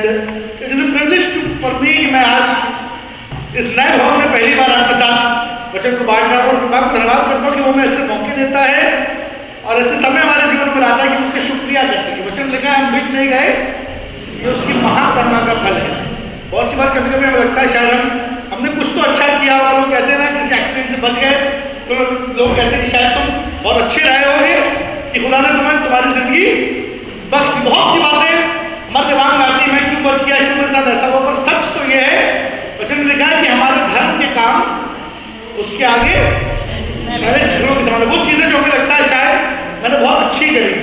It is a privilege for me कि मैं आज इस नए भवन में पहली बार आपके साथ वचन को बांट रहा हूँ। और मैं धन्यवाद करता हूँ कि वो मैं ऐसे मौके देता है और ऐसे समय हमारे जीवन में लाता है कि उसके शुक्रिया कर सके। वचन लिखा है, हम बीत नहीं गए, ये उसकी महाकरुणा का फल है। बहुत सी बार कभी कभी हमें लगता है शायद हमने कुछ तो अच्छा किया, और लोग कहते हैं ना किसी एक्सीडेंट से बच गए तो लोग कहते हैं कि शायद तुम बहुत अच्छे रहे होगे कि खुदा ने तुम्हारी जिंदगी बच दी। बहुत सी बातें हमारे दिमाग में आती है, मैं क्यों बच गया, क्यों मेरे साथ ऐसा हुआ। पर सच तो ये है, वचन में लिखा है कि हमारे धर्म के काम उसके आगे मेरे झगड़ों के सामने। वो चीजें जो हमें लगता है शायद मैंने बहुत अच्छी करी,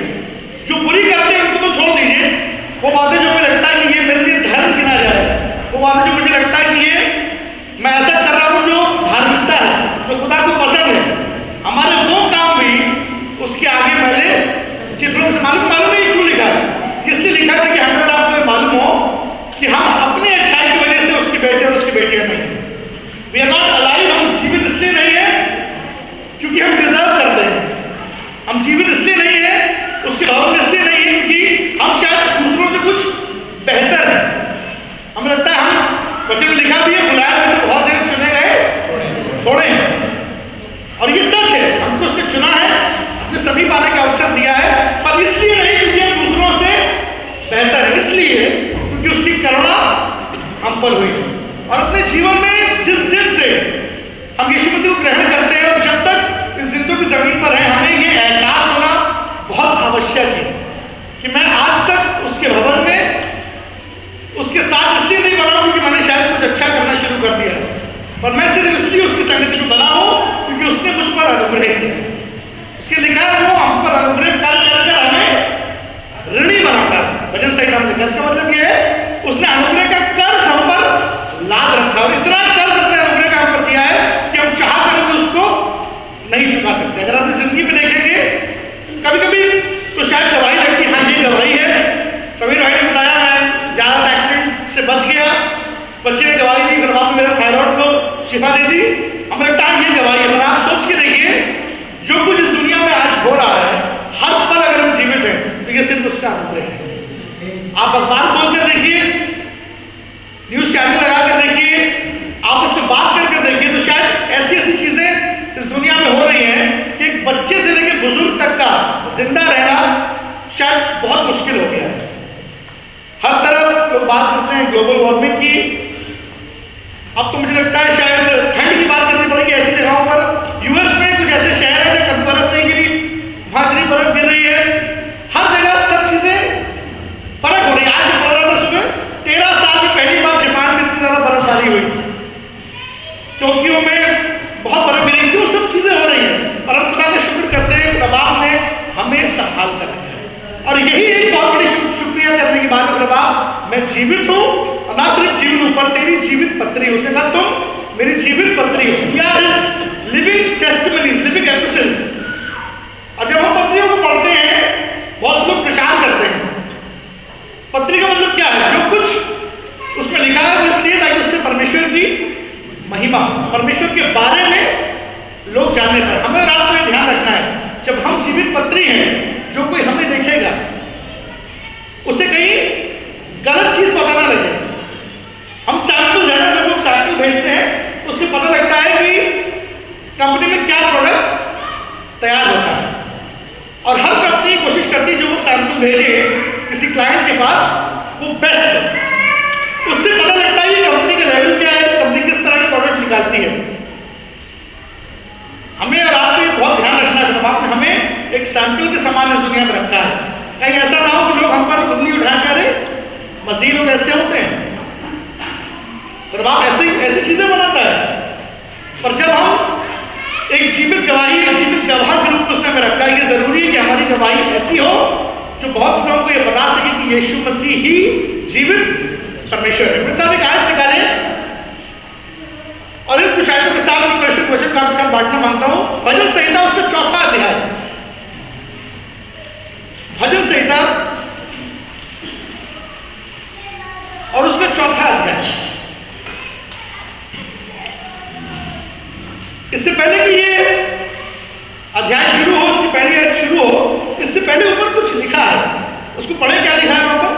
जो बुरी करते हैं उनको तो छोड़ दीजिए, वो बातें जो हमें लगता है कि ये मेरे लिए धर्म गिना जाए, वो बातें जो मुझे लगता है कि ये मैं ऐसा कर रहा हूं जो धार्मिकता है, जो खुदा को पसंद है, हमारे वो काम भी उसके आगे मैंने चित्रों से मालूम नहीं क्यों लिखा है। इसलिए लिखा था कि हमें आपको मालूम हो कि हम अपनी अच्छाई की वजह से उसके बेटे और उसकी बेटियां नहीं, वी आर नॉट अलाइव। हम जीवित इसलिए नहीं है क्योंकि हम डिजर्व करते हैं, हम जीवित इसलिए नहीं है, उसके भवन में इसलिए नहीं है क्योंकि हम शायद दूसरों से कुछ बेहतर है। हमें लगता है हम वचन में लिखा भी है, बुलाया गए तो बहुत देर, चुने गए थोड़े हैं। और ये सच है, हमको उसने चुना है, अपने सभी पाने का अवसर दिया है, पर इसलिए नहीं क्योंकि हम दूसरों से बेहतर है, इसलिए क्योंकि उसकी करुणा हम पर हुई। और अपने जीवन में जिस दिन से हम यीशु मसीह को ग्रहण करते हैं और जब तक इस जिंदगी की जमीन पर है, हमें ये एहसास होना बहुत आवश्यक है कि मैं आज तक उसके भवन में उसके साथ इसलिए नहीं बना क्योंकि मैंने शायद कुछ अच्छा करना शुरू कर दिया, पर मैं सिर्फ इसलिए उसकी संगति में बना हूं क्योंकि उसने मुझ पर अनुग्रह किया। उसके लिखा है वो हम पर अनुग्रह कर हमें ऋणी बनाता है। भजन संहिता में लिखा, इसका मतलब ये है उसने अनुग्रह का कर्ज हम पर लाद रखा, और इतना कर्ज अपने अनुग्रह का हम पर दिया है कि हम चाह कर भी उसको नहीं चुका सकते। अगर अपनी जिंदगी में देखेंगे कभी कभी तो शायद गवाही लगती है, हाँ ये गवाही है, समीर भाई ने बताया मैं ज्यादा एक्सीडेंट से बच गया, बच्चे ने गवाही दी, घर वालों मेरे थायराइड को शिफा दे दी, हमें लगता है ये गवाही है। पर आप सोच के देखिए जो कुछ इस दुनिया में आज हो रहा है, हर पल अगर हम जीवित हैं तो ये सिर्फ उसका अनुग्रह है। आप अखबार खोलकर देखिए, न्यूज चैनल लगाकर देखिए, आप उससे बात करके देखिए, तो शायद ऐसी ऐसी चीजें इस दुनिया में हो रही हैं कि एक बच्चे से लेकर बुजुर्ग तक का जिंदा रहना शायद बहुत मुश्किल हो गया है। हर तरफ लोग बात करते हैं ग्लोबल वार्मिंग की, अब तो मुझे लगता है शायद ठंड की बात करनी पड़ेगी ऐसी जगहों पर। यूएस में कुछ ऐसे शहर है जहां बर्फ नहीं गिरी, वहां इतनी बर्फ गिर रही है, हर जगह सब चीजें फर्क हो रही है। आज बोल रहा था सुबह 13 साल में पहली बार जापान में इतनी ज्यादा बर्फबारी हुई, टोक्यो में बहुत बर्फ गिरी थी, वो सब चीजें हो रही है। और हम खुदा का शुक्र करते हैं, प्रभाव ने हमें संभाल कर रखा है। और यही एक बहुत बड़ी शुक्रिया करने की बात है, प्रभाव मैं जीवित हूं, और ना सिर्फ जीवित हूं पर तेरी जीवित पत्री हो, ना तुम मेरी जीवित पत्री हो, लिविंग टेस्टिमनीज, लिविंग एपिसोड्स। और जब हम पत्रियों को पढ़ते हैं, बहुत लोग प्रचार करते हैं। पत्री का मतलब क्या है? जो कुछ उसमें लिखा है वो इसलिए ताकि उससे परमेश्वर की महिमा, परमेश्वर के बारे में लोग जानने पाए। हमें रात को ध्यान रखना है, जब हम जीवित पत्री हैं, जो कोई हमें देखेगा उसे कहीं गलत चीज पता ना लगे। हम सैंपल है ना, जब लोग सैंपल भेजते हैं तो उससे पता लगता है कि कंपनी में क्या प्रोडक्ट तैयार होता है, और हर कंपनी कोशिश करती है जो वो सैंपल भेजे किसी क्लाइंट के पास वो बेस्ट हो। उससे पता लगता है कि कंपनी का लेवल क्या है, कंपनी किस तरह के प्रोडक्ट निकालती है। हमें और आपको बहुत ध्यान रखना है, जब आपने हमें एक सैंपल के समान इस दुनिया में रखा है, कहीं ऐसा ना हो कि लोग हम पर उंगली उठाकर मसीह लोग ऐसे होते हैं, प्रभाव ऐसी चीजें बनाता है। पर जब हम एक जीवित गवाही, एक जीवित गवाह के रूप में उसने हमें रखा है, ये जरूरी है कि हमारी गवाही ऐसी हो जो बहुत लोगों को ये बता सके कि यीशु मसीह ही जीवित परमेश्वर है। मेरे साथ एक आयत निकाले और इन कुछ आयतों के साथ वचन का आपके साथ बांटना मांगता हूं। भजन संहिता उसका 4था अध्याय, भजन संहिता और उसका 4था अध्याय। इससे पहले कि ये अध्याय शुरू हो, उसकी पहली आयत शुरू हो, इससे पहले ऊपर कुछ लिखा है, उसको पढ़े। क्या लिखा है वहां पर?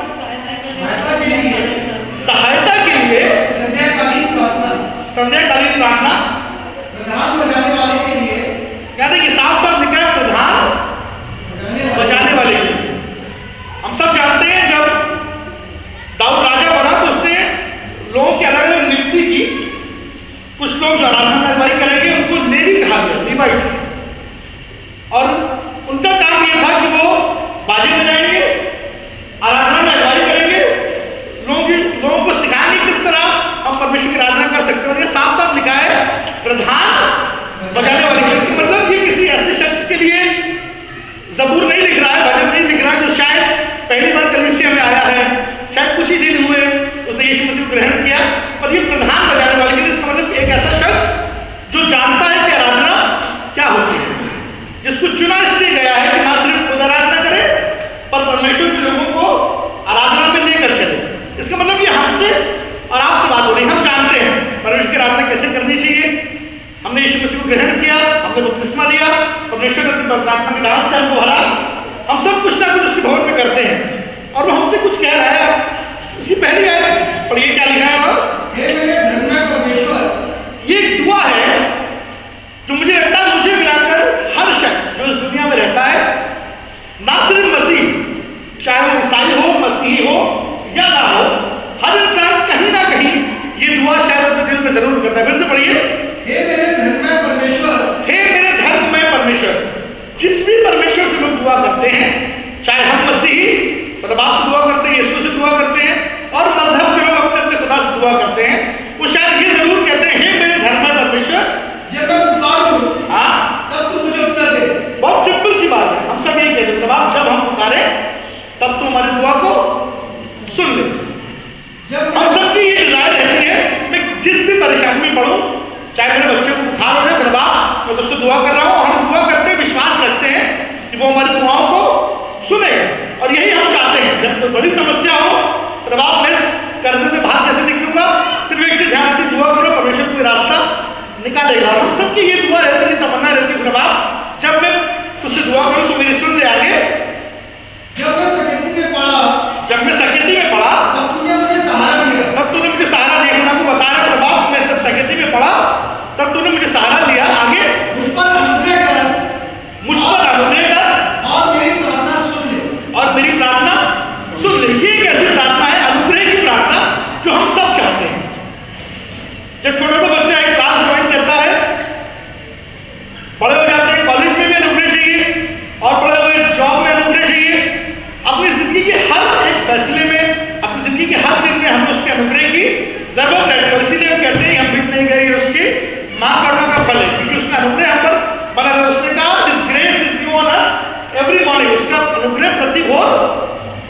यीशु मसीह को ग्रहण किया और ये प्रधान बजाने वाले के लिए, इसका मतलब एक ऐसा शख्स जो जानता है कि आराधना क्या होती है, जिसको चुना इसलिए गया है कि ना सिर्फ खुद आराधना करे पर परमेश्वर के लोगों को आराधना में लेकर चले। इसका मतलब ये हमसे और आपसे बात हो रही, हम जानते हैं परमेश्वर की आराधना कैसे करनी चाहिए। हमने यीशु मसीह को ग्रहण किया, हमने बपतिस्मा लिया, परमेश्वर की प्रार्थना के दान से हमको भरा, हम सब कुछ ना कुछ उसके भवन में करते हैं और वो हमसे कुछ कह रहा है। उसकी पहली आयत पढ़िए, क्या लिखा है वहां? हे मेरे धर्म परमेश्वर। ये एक दुआ है जो मुझे लगता है मुझे मिलाकर हर शख्स जो इस दुनिया में रहता है, ना सिर्फ मसीह, चाहे वो ईसाई हो, मसीही हो या ना हो, हर इंसान कहीं ना कहीं ये दुआ शायद अपने दिल में जरूर करता है। फिर से पढ़िए, हे मेरे धर्ममय परमेश्वर। हे मेरे धर्ममय परमेश्वर। जिस भी परमेश्वर से लोग दुआ करते हैं, चाहे हम मसीही मतलब आपसे दुआ करते हैं, यीशु से दुआ करते हैं, और मजहब के लोग अपने अपने खुदा से दुआ करते हैं, वो शायद ये जरूर कहते हैं, हे मेरे धर्ममय परमेश्वर, जब मैं पुकारूं तब तू मुझे उत्तर दे। बहुत सिंपल सी बात है, हम सब यही कहते हैं, जब हम पुकारे तब तू हमारी दुआ को सुन ले। हम सबकी ये राय रहती है, मैं जिस भी परेशानी में पढ़ूं, चाहे मेरे बच्चे को बुखार हो जाए, मेरे बाप मैं उससे दुआ कर रहा हूं, और हम दुआ करते हैं, विश्वास रखते हैं कि वो हमारी दुआओं को सुने, और यही हम चाहते हैं। जब कोई बड़ी समस्या हो तो बाप मैं कर्जे से बाहर कैसे निकलूंगा, सिर्फ एक से ध्यान से दुआ करो, परमेश्वर कोई रास्ता निकालेगा। और हम सबकी ये दुआ रहती है, तमन्ना रहती है, बाप जब मैं तुझसे दुआ करूं तो मेरी सुन ले। आगे, जब मैं सकेती में पढ़ा तब तूने मुझे सहारा दिया। तब तूने मुझे सहारा दिया, मैं आपको बता रहा हूं बाप, मैं जब सकेती में पढ़ा तब तूने मुझे सहारा दिया। आगे, मुझ पर अनुग्रह कर और मेरी प्रार्थना सुन ले। ये एक ऐसी प्रार्थना है, अनुग्रह की प्रार्थना, जो हम सब चाहते हैं। जब छोटा सा बच्चा एक क्लास ज्वाइन करता है, बड़े हो जाते हैं, कॉलेज में भी अनुग्रह चाहिए और बड़े हुए जॉब में अनुग्रह चाहिए। अपनी जिंदगी के हर एक फैसले में, अपनी जिंदगी के हर दिन में हमें उसके अनुग्रह की जरूरत है। तो इसीलिए हम कहते हैं हम बीत नहीं गए, उसके मां कर्मों का फल है, क्योंकि उसका अनुग्रह हम पर बना है। उसने कहा this grace is given on us every morning, उसका अनुग्रह प्रतिभोर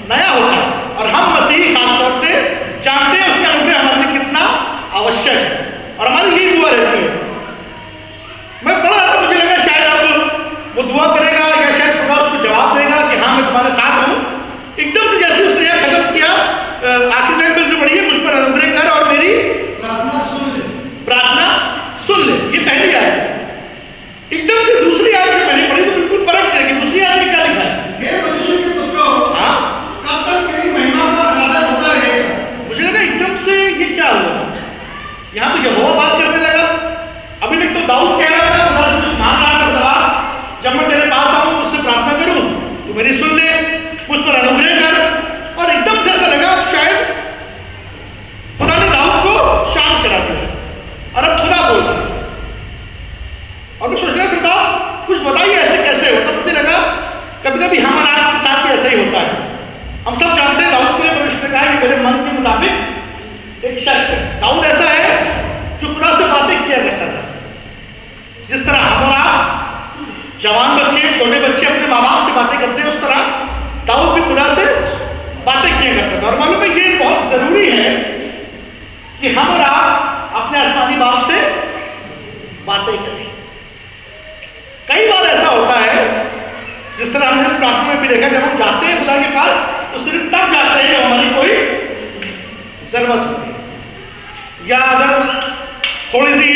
नया होता है, और हम मसीही खासतौर से जानते हैं उसका अनुग्रह हमारे लिए कितना आवश्यक है, और हमारी यही दुआ रहती है। मैं पढ़ा था, मुझे लगा शायद अब वो दुआ करेगा या शायद खुदा उसको जवाब देगा कि हाँ मैं तुम्हारे साथ हूं। एकदम से जैसे उसने यह कदम किया, आखिर में फिर से पढ़िए, मुझ पर अनुग्रह कर और मेरी प्रार्थना सुन ले। ये पहली आयत है। एकदम से दूसरी आयत से मैंने पढ़ी तो बिल्कुल फर्क है कि दूसरी आयत में क्या लिखा है? हे मनुष्य के पुत्रों, कब तक मेरी महिमा का आराधन होता रहेगा। मुझे लगा एकदम से ये क्या हुआ, यहाँ तो यहोवा बात करने लगा। अभी तक तो दाऊद कह रहा था, खुदा से कुछ मांग रहा था, सवाल जब मैं तेरे पास आऊं उससे प्रार्थना करूं तो मेरी सुन ले, मुझ पर अनुग्रह कर। और एकदम से ऐसा लगा शायद खुदा ने दाऊद को शांत करा दिया, और अब खुदा बोल रहा है। और मैं सोच रहा खुदा कुछ बताइए ऐसे कैसे होता। मुझे लगा कभी कभी हमारे साथ भी ऐसा ही होता है। हम सब जानते हैं दाऊद को परमेश्वर ने कहा कि मेरे मन के मुताबिक एक शख्स है। दाऊद ऐसा है जो खुदा से बातें किया करता था, जिस तरह हम और आप जवान बच्चे, छोटे बच्चे अपने माँ बाप से बातें करते हैं, उस तरह दाऊद भी खुदा से बातें किया करता था। और मालूम है ये बहुत जरूरी है कि हम और आप अपने आसमानी बाप से बातें करें। कई बार ऐसा होता है, जिस तरह हमने इस प्रार्थना में भी देखा, जब हम जाते हैं खुदा के पास तो सिर्फ तब जाते हैं जब हमारी कोई जरूरत होती है, या अगर थोड़ी सी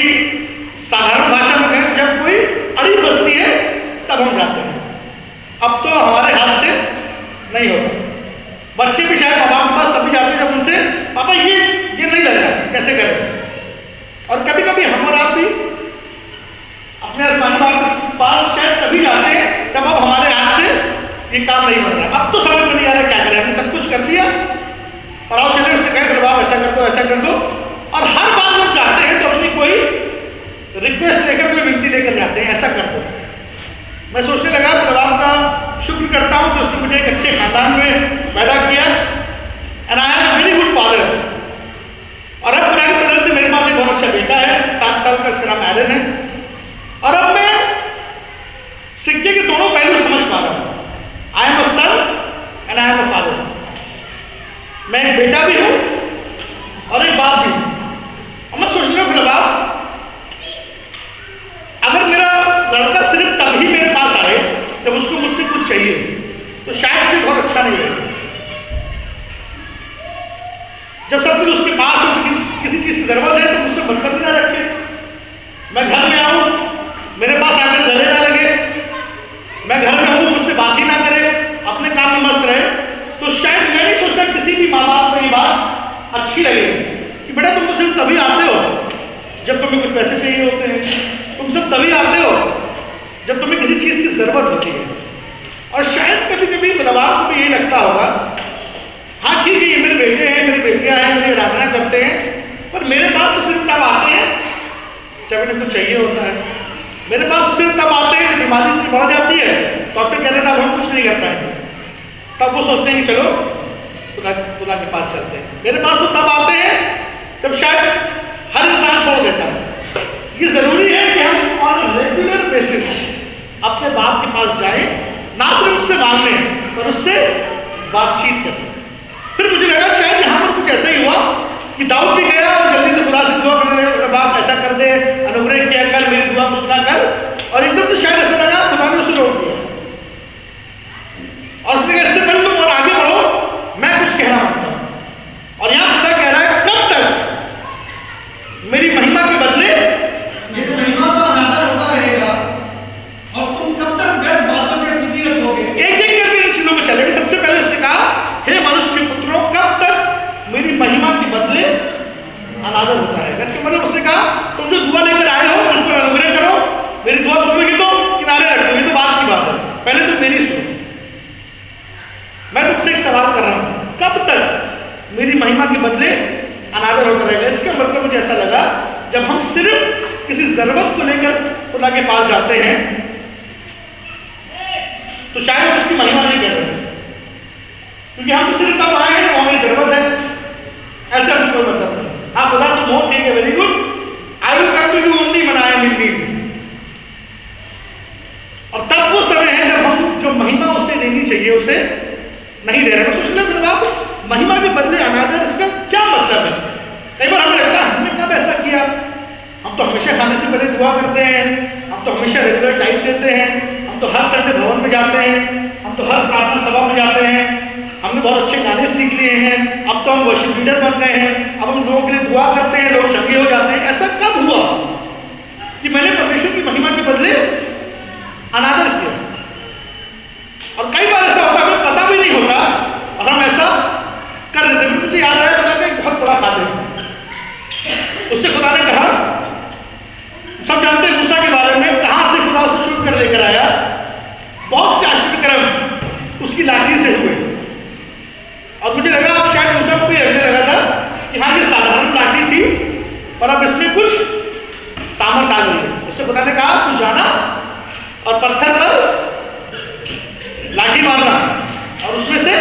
साधारण भाषा में कहें जब कोई अड़ी बसती है तब हम जाते हैं। अब तो हमारे हाथ से नहीं होता। बच्चे भी शायद माँ बाप के पास तभी जाते हैं जब उनसे पापा ये नहीं लग रहा कैसे करें। और कभी कभी हम और आप भी अपने आसमानी बाप के पास शायद तभी जाते हैं जब अब हमारे हाथ से ये काम नहीं बन रहा। अब तो समझ में नहीं आ रहा क्या करें, हमने सब कुछ कर दिया और आप चले उससे कहें बाप ऐसा कर दो ऐसा कर दो। और हर बार जब जाते हैं तो अपनी कोई रिक्वेस्ट लेकर, कोई विनती लेकर जाते हैं ऐसा कर दो। मैं सोचने लगा प्रभाव का शुक्र करता हूं कि उसने मुझे एक अच्छे खानदान में पैदा किया, and I am very good father. और अब पुरानी तरह से मेरे पास एक बहुत अच्छा बेटा है, 7 साल का, इसका नाम एलन है। और अब मैं सिक्के के दोनों पहलू समझ पा रहा हूं। I am a son and I am a father. मैं एक बेटा भी हूं अच्छा नहीं है। जब सब कुछ उसके पास हो, किसी चीज की जरूरत है तो मुझसे मतलब ना रखे। मैं घर में आऊं, मेरे पास आकर गले ना लगे, मैं घर में हूं मुझसे बात ही ना करे, अपने काम में मस्त रहे, तो शायद मैं नहीं सोचता किसी भी माँ बाप को ये बात अच्छी लगेगी कि बेटा तुम तो सिर्फ तभी आते हो जब तुम्हें कुछ पैसे चाहिए होते हैं, तुम सब तभी आते हो जब तुम्हें किसी चीज की जरूरत होती है। और शायद कभी कभी बाप को भी यही लगता होगा, हाँ ठीक है ये मेरे बेटे हैं, मेरी बेटियां हैं, मेरी आराधना करते हैं, पर मेरे पास तो सिर्फ तब आते हैं जब इन्हें कुछ चाहिए होता है, मेरे पास सिर्फ तब आते हैं बीमारी इतनी बढ़ जाती है, डॉक्टर कह देता हम कुछ नहीं कर पाएंगे, तब वो सोचते हैं कि चलो खुदा के पास चलते हैं। मेरे पास तो तब आते हैं जब शायद हर इंसान छोड़ देता है। ये जरूरी है कि हम ऑन रेगुलर बेसिस अपने बाप के पास जाएं, ना सिर्फ उससे मांगने पर उससे बातचीत करें। फिर मुझे लगा शायद यहां पर कुछ ऐसा ही हुआ कि दाऊद भी गया और जल्दी से खुदा से दुआ करने लगा, बाप ऐसा कर दे, अनुग्रह किया कर, मेरी दुआ कुछ ना कर, और एकदम से शायद ऐसा लगा खुदा ने उसे रोक दिया और उसने कहा इससे पहले तुम और आगे बढ़ो, मैं कुछ कहना मांगता हूं। और यहां खुदा कह रहा है कब तक मेरी महिमा के बदले मेरी महिमा का अनादर होता रहेगा और तुम कब तक व्यर्थ बातों के प्रति रखोगे। एक एक करके इन चीजों में चलेंगे। सबसे पहले उसने कहा हे मनुष्य के पुत्रों, कब तक मेरी महिमा के बदले अनादर होता है। इसके मतलब उसने कहा तुम जो दुआ लेकर आए हो उस पर अनुग्रह करो, मेरी दुआ सुनोगे तो किनारे रखोगे, तो बात की बात है, पहले तुम मेरी सुनो। मैं तुमसे एक सवाल कर रहा हूं, कब तक मेरी महिमा के बदले अनादर होता रहेगा। इसका मतलब मुझे ऐसा लगा जब हम सिर्फ किसी जरूरत को लेकर खुदा के पास जाते हैं तो शायद उसकी महिमा नहीं कर रहे, क्योंकि हम तो सिर्फ तब आए हैं तो हमें जरूरत है, ऐसा कोई मतलब नहीं। हाँ खुदा तुम हो, ठीक है, very good, I will come to you only when I am in need. और तब वो समय है जब हम जो महिमा उसे देनी चाहिए उसे नहीं दे रहे। तो सोचना फिर आप महिमा के बदले अनादर, इसका क्या मतलब है? कई बार हमें लगता है हमने कब ऐसा किया, हम तो हमेशा खाने से पहले दुआ करते हैं, हम तो हमेशा रेगुलर टाइम देते हैं, हम तो हर संडे भवन में जाते हैं, हम तो हर प्रार्थना सभा में जाते हैं, हमने बहुत अच्छे गाने सीख लिए हैं, अब तो हम वर्शिप लीडर बन गए हैं, अब हम लोगों के लिए दुआ करते हैं, लोग चंगे हो जाते हैं। ऐसा कब हुआ कि मैंने परमेश्वर की महिमा के बदले अनादर किया? और कई बार ऐसा होता है हमें पता भी नहीं होता और हम ऐसा कर देते हैं। मुझे याद आया खुदा का एक बहुत बड़ा खाते, उससे खुदा ने कहा, सब जानते हैं मूसा के बारे में, कहां से खुदा उसे चुन कर लेकर आया, बहुत से आश्चर्य कर्म उसकी लाठी से हुए। और मुझे लगा अब शायद मूसा को भी ऐसे लगा था कि हाँ ये साधारण लाठी थी पर अब इसमें कुछ सामर्थ आ गई है। उससे खुदा ने कहा तू जाना और पत्थर पर लाठी मारना और उसमें से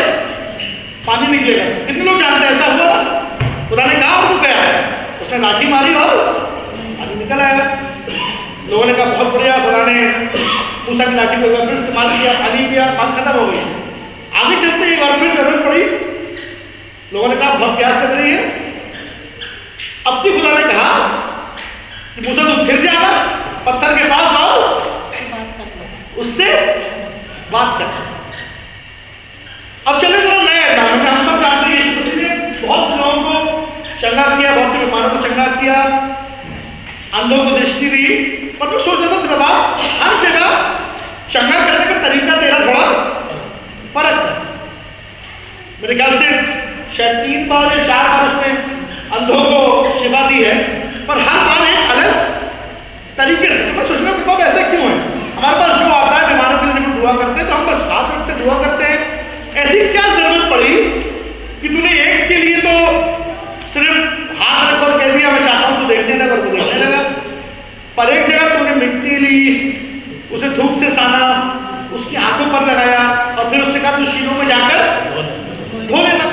पानी निकलेगा। कितने लोग जानते हैं ऐसा हुआ? खुदा ने कहा और वो गया, उसने लाठी मारी और पानी निकल आएगा। लोगों ने कहा बहुत बढ़िया, खुदा ने मूसा की लाठी को फिर इस्तेमाल किया, पानी पिया, बात खत्म हो गई। आगे चलते एक बार फिर जरूरत पड़ी, लोगों ने कहा बहुत प्यास कर रही है। अब भी खुदा ने कहा कि मूसा तुम फिर जाना पत्थर के पास और उससे बात कर। अब चले जरा नए एग्जाम में, हम सब जानते हैं यीशु मसीह ने बहुत से लोगों को चंगा किया, बहुत से बीमारों को चंगा किया, अंधों को दृष्टि दी। पर मैं सोच रहा था बाबा हर जगह चंगा करने का तरीका तेरा थोड़ा फर्क है। मेरे ख्याल से शायद 3 बार या 4 बार उसने अंधों को सेवा दी है, पर हर बार एक अलग तरीके से। मैं सोच रहा हूँ बाबा ऐसा क्यों है? हमारे पास जो आता है बीमारों के लिए जब दुआ करते हैं तो हम बस हाथ रख के दुआ करते हैं। ऐसी क्या जरूरत पड़ी कि तूने एक के लिए तो सिर्फ हाथ रख और कह दिया मैं चाहता हूं तू देखने लगा और वो देखने लगा, पर एक जगह तूने मिट्टी ली, उसे धूप से साना, उसकी आंखों पर लगाया और फिर उससे कहा तू शीलों में जाकर धो लेना।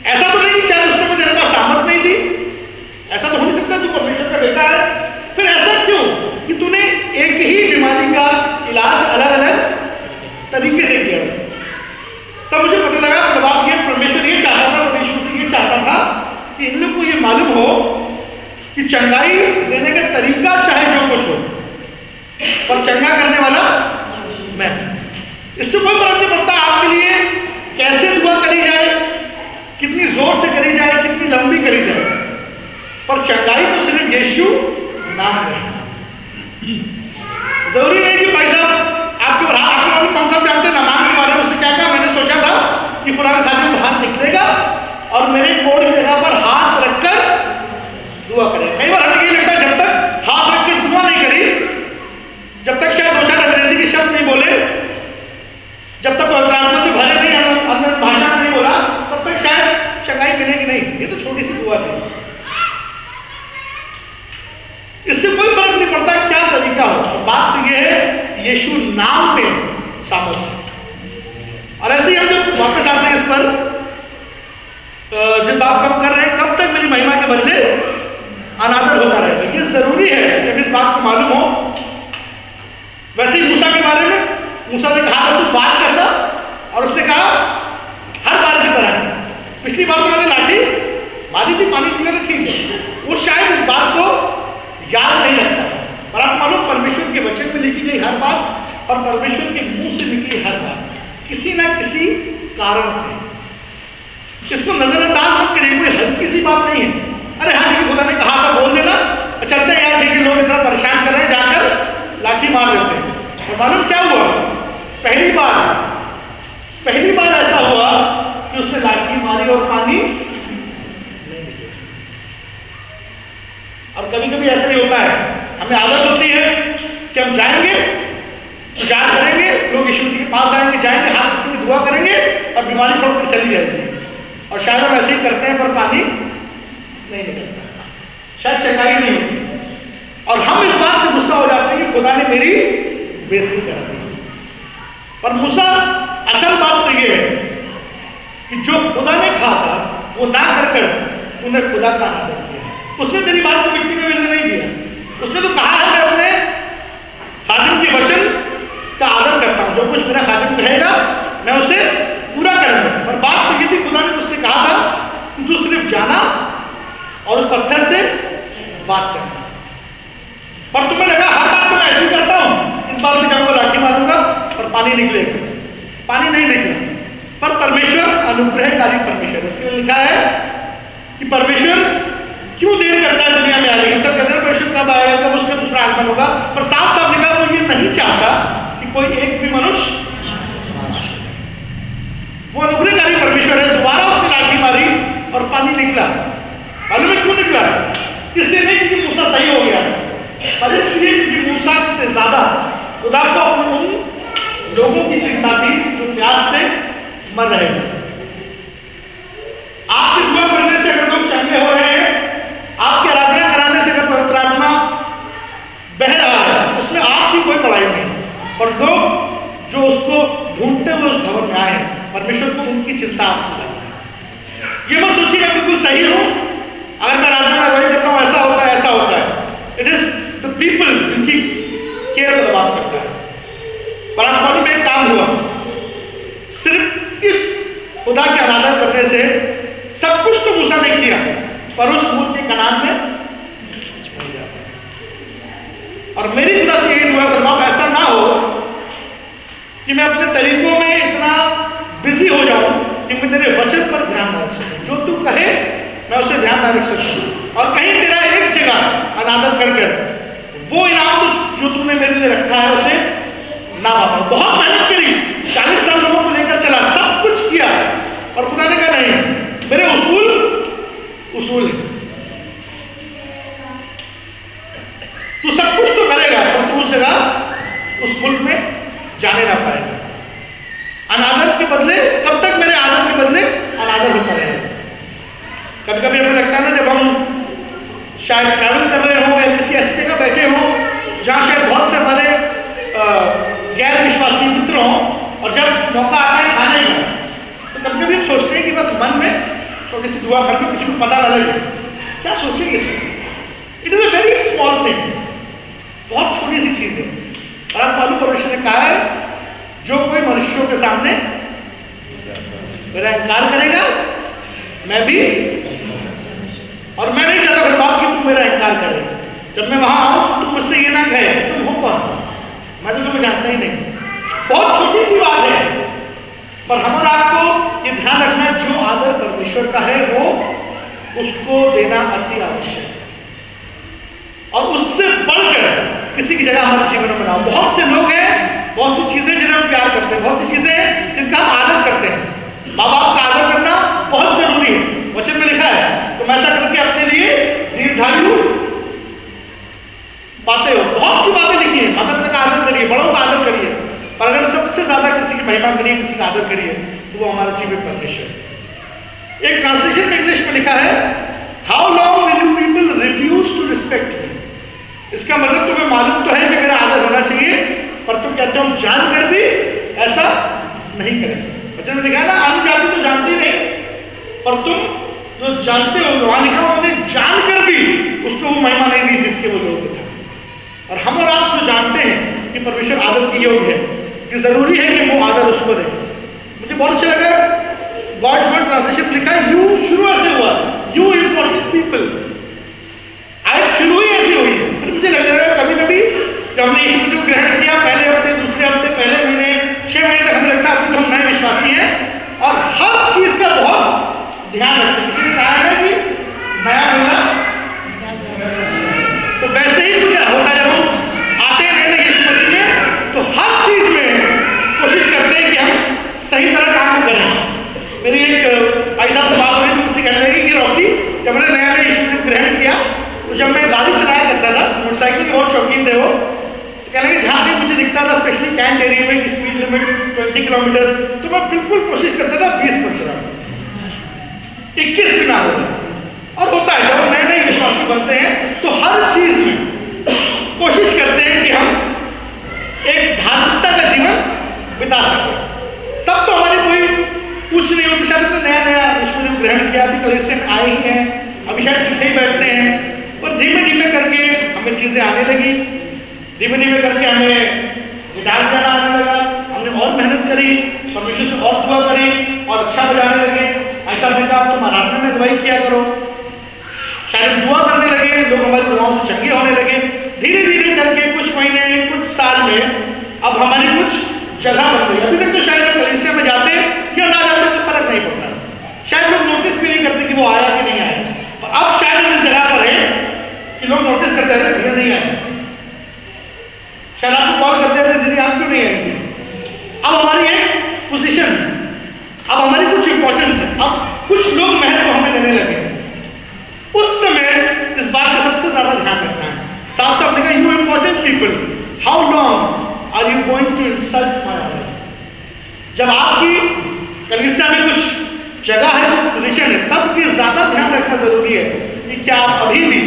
ऐसा तो नहीं शायद उस समय तेरे पास सामर्थ नहीं थी, ऐसा तो हो नहीं सकता, तू परमेश्वर का बेटा है। फिर ऐसा क्यों कि तूने एक ही बीमारी का इलाज अलग अलग तरीके से किया? तब मुझे पता लगा जवाब ये परमेश्वर ये चाहता था, परमेश्वर से ये चाहता था कि इन लोगों को ये मालूम हो कि चंगाई देने का तरीका चाहे जो कुछ हो, पर चंगा करने वाला मैं। इससे कोई फर्क नहीं पड़ता जोर से करी जाए, कितनी लंबी करी जाए, पर चंगाई तो सिर्फ यीशु नाम है। जरूरी नहीं कि भाई साहब आपके कौन सा जानते नमाज के बारे में। उसने क्या कहा, मैंने सोचा था कि पुराने खाने में हाथ निकलेगा और मेरे कोड़ की जगह पर हाथ रखकर दुआ करें। कई बार हमें ये लगता है जब तक हाथ रखकर दुआ नहीं करी, जब तक शायद दो चार अंग्रेजी के शब्द नहीं बोले, जब तक प्रार्थना से भरे नहीं, अंदर भाषा नहीं बोला, तब तक शायद चंगाई मिलेगी नहीं। ये तो छोटी सी दुआ थी, इससे कोई फर्क नहीं पड़ता क्या तरीका हो। तो बात तो ये है यीशु नाम में सामर्थ्य। और ऐसे ही हम जब वापस आते हैं इस पर, जिस बात को हम कर रहे हैं, कब तक मेरी महिमा के बदले अनादर होता रहेगा। ये जरूरी है जब इस बात को मालूम हो। वैसे ही मूसा के बारे में, मूसा ने कहा था तू बात करना, और उसने कहा हर बार की तरह। पिछली बार उन्होंने लाठी मारी थी, पानी निकला तो ठीक है, वो शायद इस बात को याद नहीं रखता। पर आप मालूम, परमेश्वर के वचन में लिखी गई हर बात और परमेश्वर के मुंह से निकली हर बात किसी ना किसी कारण से, इसको नजरअंदाज मत करिए। कोई हल्की सी बात नहीं है। अरे हाँ, खुदा ने कहा था बोल देना, चलते हैं यार, देखिए लोग इतना परेशान कर रहे हैं, जाकर लाठी मार देते हैं। और मालूम क्या हुआ, पहली बार ऐसा हुआ कि उसने लाठी मारी और पानी नहीं निकला। और कभी कभी ऐसा ही होता है, हमें आदत होती है कि हम जाएंगे, प्रचार करेंगे, लोग यीशु के पास आएंगे, जाएंगे, हाथ में दुआ करेंगे और बीमारी छोड़कर चली जाएगी। और शायद हम ऐसे ही करते हैं, पर पानी नहीं निकलता, शायद चंगाई नहीं होती। और हम इस बात से गुस्सा हो जाते हैं कि खुदा ने मेरी बेइज्जती कर दी। पर मूसा, असल बात तो ये है कि जो खुदा ने कहा था वो ना कर उन्हें खुदा का आदर किया। उसने तेरी बात को मिट्टी में मिलने नहीं दिया। उसने तो कहा है मैं अपने खादिम के वचन का आदर करता हूं, जो कुछ मेरा खादिम कहेगा मैं उसे पूरा करूंगा। पर बात तो ये थी, खुदा ने उससे कहा था कि तू सिर्फ जाना और उस पत्थर से बात करना। पर तुम्हें लगा हर बार तो मैं ऐसे करता हूं, इस बार मैं जाऊंगा लाठी मारूंगा और पानी निकलेगा। पानी नहीं निकला। पर परमेश्वर अनुग्रहकारी परमेश्वर, उसके लिए लिखा है कि परमेश्वर क्यों देर करता है दुनिया में आने की। सब कहते हैं परमेश्वर कब आएगा, कब उसका दूसरा आगमन होगा, पर साफ साफ लिखा वो ये नहीं चाहता कि कोई एक भी मनुष्य, वो अनुग्रहकारी परमेश्वर है। दोबारा उसने लाठी मारी और पानी निकला। मालूम है क्यों निकला? इसलिए नहीं क्योंकि मूसा सही हो गया, पर इसलिए क्योंकि मूसा से ज्यादा खुदा को उन लोगों की चिंता थी जो प्यास से मर रहे हैं। आपकी दुआ करने से अगर लोग चंगे हो रहे हैं, आपकी आराधना कराने से अगर पवित्र आत्मा बह रहा है, उसमें आपकी कोई पढ़ाई नहीं। और लोग जो उसको ढूंढते हुए उस भवन में आए, परमेश्वर को उनकी चिंता आपसे ज्यादा है। ये मत सोचिएगा बिल्कुल सही हो, अगर मैं आराधना में वही करता हूं ऐसा होता है, ऐसा होता है। इट इज द पीपल जिनकी केयर बर्बाद करता है। पर आप में एक काम हुआ, सिर्फ इस खुदा के आराधना करने से सब कुछ तो मूसा ने किया, पर उस मूल के कनान में नहीं जाता। और मेरी खुदा से यही दुआ करता हूं, ऐसा ना हो कि मैं अपने तरीकों में इतना बिजी हो जाऊं कि मैं तेरे वचन पर ध्यान न रख सकूं। जो तू कहे मैं उसे ध्यान न रख सकूं, और कहीं तेरा एक जगह अनादर कर वो इनाम जो तूने मेरे लिए रखा है उसे ना पाऊं। बहुत मेहनत करी, 40 साल लोगों को लेकर चला, सब कुछ किया, और खुदा ने कहा नहीं, मेरे उसूल है। तू सब कुछ तो करेगा, पर तू उस जगह उस मुल्क में जाने ना पाएगा। अनादर के बदले, कब तक मेरे आदर के बदले अनादर होता रहेगा। कभी कभी हमें लगता है ना, जब हम शायद ट्रैवल कर रहे हो या किसी ऐसी जगह बैठे हो जहां शायद बहुत से हमारे गैर विश्वासी मित्र हों, और जब मौका आता है खाने का, तो कभी कभी हम सोचते हैं कि बस मन में छोटी सी दुआ कर लो, किसी को पता न लगे। क्या सोचेंगे? It is a very small thing, बहुत छोटी सी चीज है। और आप मालूम, परमेश्वर ने कहा है जो कोई मनुष्यों के सामने मेरा इनकार करेगा, मैं भी, और मैं नहीं चाहता फिर बाप कि तुम मेरा इनकार करे। जब मैं वहां आऊं तुम मुझसे ये ना कहे तुम हो कौन, मैं तो तुम्हें जानता ही नहीं। बहुत छोटी सी बात है, पर हमारा आपको ये ध्यान रखना है, जो आदर परमेश्वर परमेश्वर का है वो उसको देना अति आवश्यक है। और उससे बढ़कर किसी की जगह हमारे जीवन में बनाओ। बहुत से लोग हैं, बहुत सी चीजें जिन्हें हम प्यार करते हैं, बहुत सी चीजें जिनका हम आदर करते हैं। माँ बाप का आदर करना बहुत जरूरी है, वचन में लिखा है तुम ऐसा करके अपने लिए दीर्घायु पाते हो। बहुत सी बातें लिखी है, माता पिता का आदर करिए, बड़ों का आदर करिए, पर अगर सबसे ज्यादा किसी की महिमा करिए, किसी का आदर करिए, तो वो हमारा जीवित परमेश्वर है। एक ट्रांसलेशन में इंग्लिश में लिखा है how long will you people refuse to respect me. इसका मतलब तुम्हें मालूम तो है कि मेरा आदर होना चाहिए, पर तुम कहते हो जानकर भी ऐसा नहीं करें। वचन में लिखा है ना, अन्य जाति तो जानती नहीं, पर तुम जो जानते हो, वहां लिखा उन्होंने जानकर भी उसको वो महिमा नहीं दी जिसके वो योग्य था। और हम और आप जो जानते हैं कि परमेश्वर आदर की योग्य है, कि जरूरी है कि वो आदर उसको दे। मुझे बहुत अच्छा लगा गॉड्स वर्ड ट्रांसलेशन लिखा है यू, शुरुआत से हुआ यू इंपॉर्टेंट पीपल। आज शुरू ही ऐसी हुई है। फिर मुझे लग रहा है कभी कभी जब हमने यीशु को ग्रहण किया, पहले हफ्ते, दूसरे हफ्ते, पहले महीने, 6 महीने तक हमें लगता है अभी तो हम नए विश्वासी हैं और हर चीज का बहुत ध्यान रखते हैं। किसी ने कहा है कि नया महीना, तो वैसे ही कुछ होता है। जब हम आते हैं नए यीशु मसीह में तो हर चीज में कोशिश करते हैं कि हम सही तरह काम करें। मेरी एक भाई साहब से बात हो रही थी, मुझसे कहने लगी कि रॉकी, जब मैंने नया यीशु को ग्रहण किया तो जब मैं गाड़ी चलाया करता था, मोटरसाइकिल के बहुत शौकीन थे वो, तो कहने लगे जहाँ भी मुझे दिखता था, स्पेशली कैंट एरिया में स्पीड लिमिट 20 किलोमीटर, तो मैं बिल्कुल कोशिश करता था 20 पर चलाऊं, 21 भी ना हो। और होता है जब नए नए विश्वासी बनते हैं तो हर चीज में कोशिश करते हैं कि हम एक धार्मिकता का जीवन बिता सकें। तब तो हमारी कोई कुछ नहीं होती। शायद तो नया नया इसको ग्रहण किया, अभी कलीसिया में आए ही हैं, अभी शायद पीछे ही बैठते हैं, और धीमे धीमे करके हमें चीजें आने लगी, धीमे धीमे करके हमें गिटार बजाना आने लगा, हमने और मेहनत करी, परमेश्वर से और दुआ करी और अच्छा बजाने लगे। ऐसा बेटा आप तुम आराधना में दवाई किया करो, शायद दुआ करने लगे, लोग हमारी दुआओं से चंगे होने लगे। धीरे धीरे करके कुछ महीने, कुछ साल में अब हमारी कुछ जगह बन गई। अभी तक तो शायद कलीसिया में जाते या ना जाते तो फर्क नहीं पड़ता, शायद लोग नोटिस भी नहीं करते कि वो आया कि नहीं आया। अब शायद इस जगह पर है कि लोग नोटिस करते हैं भैया नहीं आए, शायद आपको कॉल करते हैं दीदी आप क्यों नहीं आएंगे। अब हमारी एक पोजीशन, अब हमारी कुछ इंपॉर्टेंस है, अब कुछ लोग महत्व हमें देने लगे। उस समय इस बात का सबसे ज्यादा ध्यान रखना है। साफ साफ लिखा you important people how long are you going to insult my honour. जब आपकी कलीसिया में कुछ जगह है, पोजीशन है, तब भी ज्यादा ध्यान रखना जरूरी है कि क्या आप अभी भी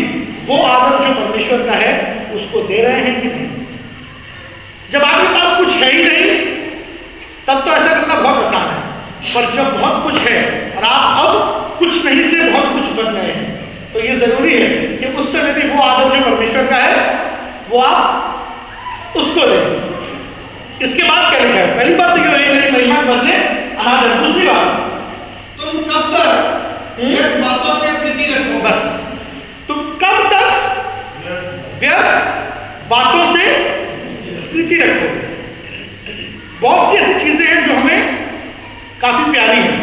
वो आदर जो परमेश्वर का है उसको दे रहे हैं कि नहीं। जब आपके पास कुछ है ही नहीं तब तो ऐसा करना बहुत आसान है, पर जब बहुत कुछ है और आप अब कुछ नहीं से बहुत कुछ बन गए हैं, तो ये जरूरी है कि उस समय भी वो आदर जो परमेश्वर का है वो आप उसको दें। इसके बाद क्या लिखा है? पहली बात तो ये है महिमा बदले अनादर। दूसरी बात, तुम कब तक व्यर्थ बातों से प्रीति रखो। बस तुम कब तक व्यर्थ बातों से प्रीति रखो। बहुत सी ऐसी चीजें हैं जो हमें काफी प्यारी हैं,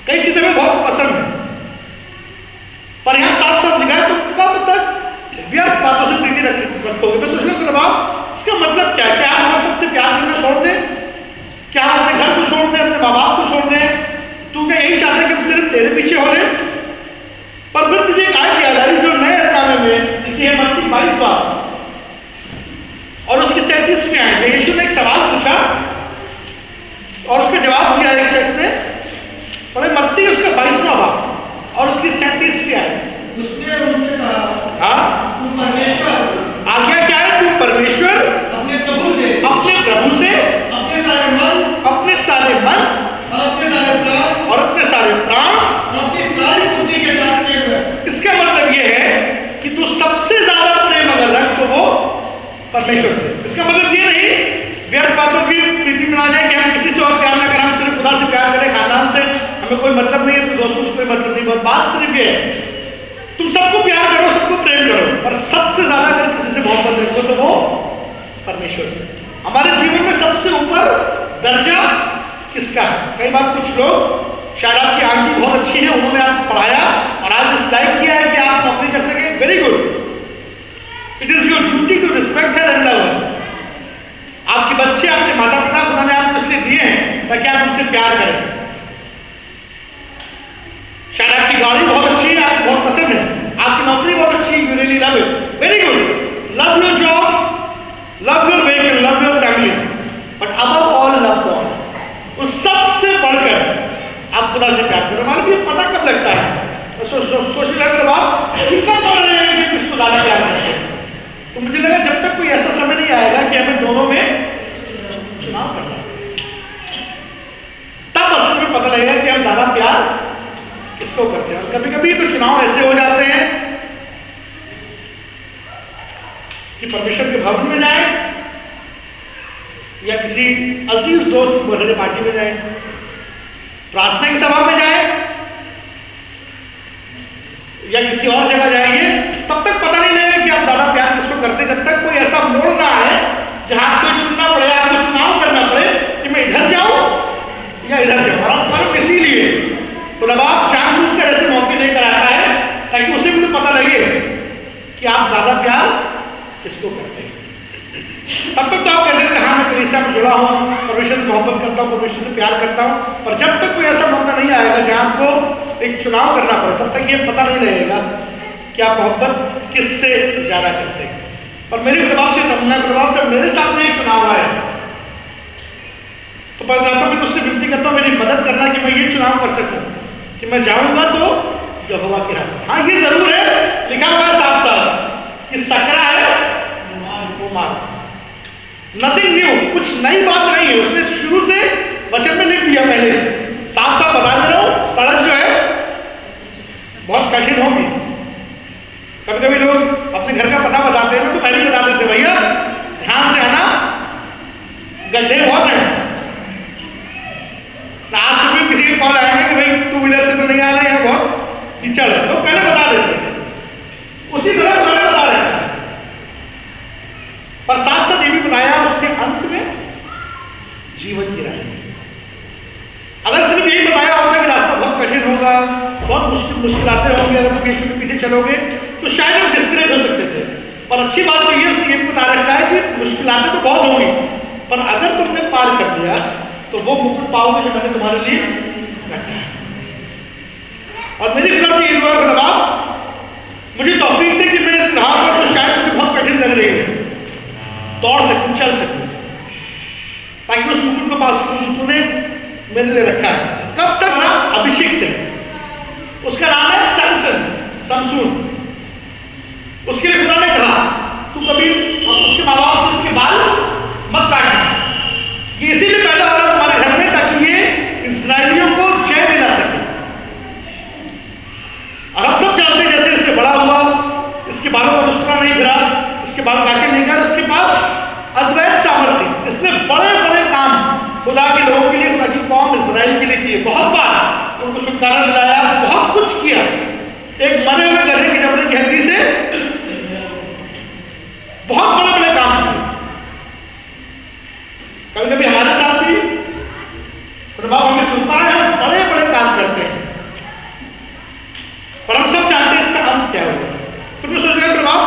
कई चीजें हमें बहुत पसंद है, पर यहां साफ साफ लिखा है तुम कब तक व्यर्थ बातों से प्रीति रखोगे। मैं सोचने का दबाव, इसका मतलब क्या है? क्या हम सबसे प्यार करना छोड़ दें? क्या हम अपने घर को छोड़ दें, अपने माँ बाप को छोड़ दें? तू क्या यही चाहते कि हम सिर्फ तेरे पीछे हो रहे? पर फिर तुझे एक आयत याद आ रही जो नए अध्याय में लिखी है, मत्ती 22 बार और उसकी 37वीं आयत में यीशु ने एक सवाल पूछा और उसका जवाब दिया एक शख्स ने। पढ़े मत्ती उसका 22वां बाब और उसकी 37वीं आयत। उसने उनसे कहा, हाँ तुम परमेश्वर, आज्ञा क्या है? तुम परमेश्वर अपने प्रभु से, अपने प्रभु से अपने सारे मन, अपने सारे मन और अपने सारे प्राण, और अपने सारे प्राण और अपनी सारी बुद्धि के साथ प्रेम रख। इसका मतलब यह है कि तू सबसे ज्यादा प्रेम अगर रख तो वो परमेश्वर से। इसका मतलब ये नहीं व्यर्थ बातों की प्रीति में आ जाए कि हम किसी से और प्यार न करें, हम सिर्फ खुदा से प्यार करें, खानदान से हमें कोई मतलब नहीं है, तो दोस्तों से कोई मतलब नहीं। बात सिर्फ ये है तुम सबको प्यार करो, सबको प्रेम करो, और सबसे ज्यादा अगर किसी से मोहब्बत रखो तो वो परमेश्वर से। हमारे जीवन में सबसे ऊपर दर्जा किसका है? कई बार कुछ लोग शायद आपकी आंटी बहुत अच्छी है, उन्होंने आपको पढ़ाया और आज इस लायक किया है कि आप नौकरी कर सके, very good. It is your duty to respect her and love her. आपके बच्चे, आपके माता पिता उन्होंने आपको इसलिए दिए हैं ताकि आप उनसे प्यार करें। शायद आपकी गाड़ी बहुत अच्छी है, आपको बहुत पसंद है, आपकी नौकरी बहुत अच्छी है, you really love it, very good. Love your job, love your vehicle, love your family, but above all love God. उस सबसे बढ़कर आप खुदा से प्यार करो। मालूम ये पता कब लगता है? सोशल लेवल आप कितना पढ़ रहे हैं कि किसको ज्यादा प्यार करते हैं। तो मुझे लगा जब तक कोई ऐसा समय नहीं आएगा कि हमें दोनों में चुनाव करना है, तब असल में पता लगेगा कि हम ज्यादा प्यार किसको करते हैं। और कभी कभी तो चुनाव ऐसे हो जाते हैं कि परमेश्वर के भवन में जाए या किसी अजीज दोस्त की बर्थडे पार्टी में जाए, प्रार्थना की सभा में जाए या किसी और जगह जाएंगे, तब तक पता नहीं लगेगा कि आप ज्यादा प्यार किसको करते, जब तक कोई ऐसा मोड़ ना आए जहां आपको चुनना पड़े, आपको चुनाव करना पड़े कि मैं इधर जाऊं या इधर जाऊं। और फर्क इसीलिए तो नवाब जानबूझकर ऐसे मौके लेकर आता है ताकि उसे भी तो पता लगे कि आप ज्यादा प्यार किसको करते हैं। तब तक तो आप कहते हैं हाँ मैं कलीसिया में जुड़ा हूं, परमेश्वर से मोहब्बत करता हूं, परमेश्वर से प्यार करता हूं, पर जब तक कोई ऐसा मौका नहीं आएगा जहां आपको एक चुनाव करना पड़े, तब तक ये पता नहीं लगेगा कि आप मोहब्बत किससे ज्यादा करते हैं। और मेरे प्रभाव से नमूना प्रभाव जब मेरे सामने एक चुनाव आए तो परमात्मा मैं उससे विनती करता हूं मेरी मदद करना कि मैं ये चुनाव कर सकूं कि मैं जाऊंगा तो यहोवा की राह। हाँ ये जरूर है, लिखा हुआ है साफ साफ कि सकरा है वो मार। नथिंग न्यू, कुछ नई बात नहीं है, उसने शुरू से वचन में लिख दिया, पहले साफ साफ बता दे रहा हूं, सड़क जो है बहुत कठिन होगी। कभी कभी लोग अपने घर का पता बताते हैं तो पहले ही बता देते भैया ध्यान से आना, गड्ढे बहुत हैं। आज सुबह किसी के कॉल आएंगे कि भाई टू व्हीलर से तो नहीं आना, यहाँ बहुत कीचड़ है, तो पहले बता देते हैं, उसी तरह उन्होंने बता रहे हैं। पर साथ साथ ये भी बताया उसके अंत में जीवन की राह। अगर सिर्फ यही बताया होता कि रास्ता बहुत कठिन होगा, बहुत मुश्किलातें होंगी, अगर तुम यीशु के पीछे चलोगे तो शायद हम डिस्करेज हो सकते थे। पर अच्छी बात तो ये बता रखा है कि मुश्किलातें तो बहुत होंगी, पर अगर तुमने पार कर लिया तो वो मुकुट पाओगे जो मैंने तुम्हारे लिए रखा है। और मेरी तरफ से ये दुआ करना, मुझे तौफीक दे कि मैं इस राह पर तो शायद मुझे बहुत कठिन लग रही है, दौड़ सकूं, चल सकूं, ताकि उस मुकुट को पा सकूं तूने मेरे लिए रखा है। कब तक ना अभिषिक्त है, उसका नाम है समसून। उसके लिए खुदा ने कहा तू कभी उसके माँ बाप से इसके बाल मत काटना। ये इसीलिए पैदा हो रहा तुम्हारे घर में ताकि ये इस्राएलियों को जय दिला सके। और हम सब जानते हैं जैसे इससे बड़ा हुआ, इसके बालों का मुस्कुरा नहीं गिरा, इसके बाल काटे नहीं गए, उसके पास अद्वैत सामर्थ्य, इसने बड़े बड़े काम खुदा के लोगों के लिए, खुदा की कौम इस्राएल के लिए किए, बहुत बार उनको छुटकारा दिलाया, बहुत कुछ किया। एक मरे हुए गधे की जबड़े की हड्डी से बहुत बड़े बड़े काम किए। कभी कभी हमारे साथ भी प्रभाव हमें सुनता है, हम बड़े बड़े काम करते हैं, पर हम सब जानते हैं इसका अंत क्या होगा। तो मैं सोच रहा प्रभाव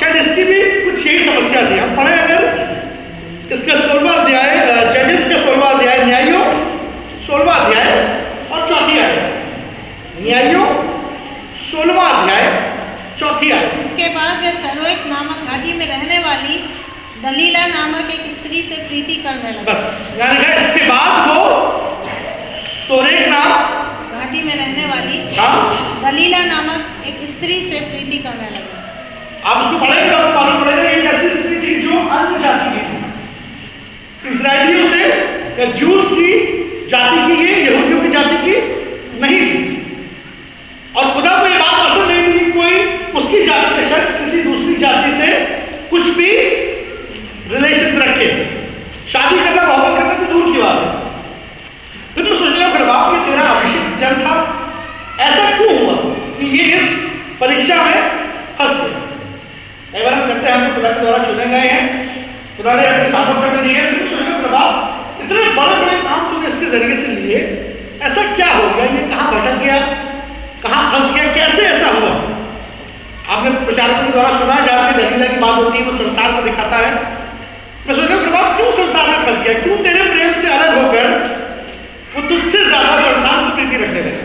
शायद इसकी भी कुछ यही समस्या थी। हम पढ़े अगर इसका 16वां अध्याय, जजेस का 16वां अध्याय, न्यायों 16वां अध्याय और 4ठी आयत, न्यायों 16वां अध्याय 4ठी आयत। इसके बाद वे सरोएक नामक घाटी में रहने वाली दलीला नामक एक स्त्री से प्रीति करने लगे। बस यानी है इसके बाद वो सोरेक नाम घाटी में रहने वाली दलीला नामक एक स्त्री से प्रीति करने लगे। आप उसको पढ़ेंगे तो आपको मालूम पड़ेगा ये ऐसी स्त्री थी जो अन्य जाति की थी, इस्राएलियों से या जूस की जाति की, ये यहूदियों की जाति की नहीं थी। और खुदा को ये बात पसंद नहीं थी कि कोई उसकी जाति के शख्स किसी दूसरी जाति से कुछ भी रिलेशन रखे। शादी करना मोहब्बत करना तो दूर की बात है। फिर तो सोच रहा प्रभाव कि तेरा अभिषेक जन था, ऐसा क्यों हुआ कि ये इस परीक्षा में फंस गए। कई बार हम करते हैं, हम खुदा के द्वारा चुने गए हैं, खुदा ने अपने सामर्थ्य में दिए, फिर सोच रहे प्रभाव इतने बड़े बड़े काम तूने इसके जरिए से लिए, ऐसा क्या हो गया, ये कहाँ भटक गया, कहाँ फंस गया, कैसे ऐसा हुआ? आपने प्रचारकों के द्वारा सुना, जहाँ पे दलीला की बात होती है वो संसार को दिखाता है। मैं सोच रहा हूँ प्रभु क्यों संसार में फंस गया, क्यों तेरे प्रेम से अलग होकर वो तुझसे ज्यादा संसार की प्रीति रखने लगा?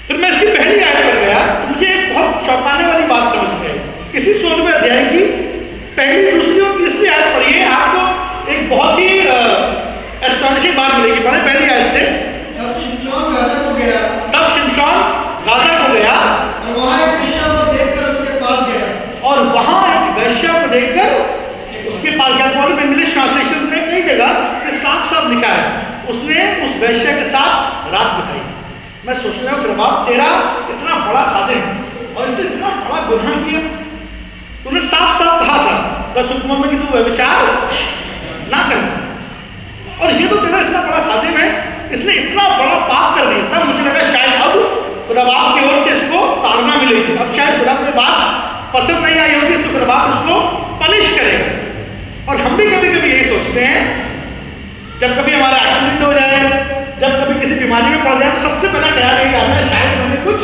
फिर मैं इसकी पहली आयत पर गया, मुझे एक बहुत चौंकाने वाली बात समझ में आई। इसी 16वें अध्याय की पहली, दूसरी और तीसरी आयत पढ़िए, आपको एक बहुत ही एस्टॉनिशिंग बात मिलेगी। पहली आयत से, तब शिमशोन गाजा को गया, और वहां एक वेश्या को देखकर उसके पास गया। इंग्लिश ट्रांसलेशन में कई जगह साफ साफ लिखा है, उसने उस वेश्या के साथ रात बिताई। मैं सोच रहा हूँ प्रभाव तेरा इतना बड़ा खादिम और इसने इतना बड़ा गुनाह किया, तूने साफ साफ कहा था 10 हुक्मों में कि तू व्यभिचार ना कर, और ये तो तेरा इतना बड़ा खादिम है, इसने इतना बड़ा पाप कर दिया। तब मुझे लगा शायद अब खुदाबाप की ओर से इसको ताड़ना मिलेगी, अब शायद खुदा को बात पसंद नहीं आई होगी तो खुदाबाप इसको पनिश करेगा। और हम भी कभी कभी यही सोचते हैं, जब कभी हमारा एक्सीडेंट हो जाए, जब कभी किसी बीमारी में पड़ जाए, तो सबसे पहला ख्याल यही आता है शायद हमने कुछ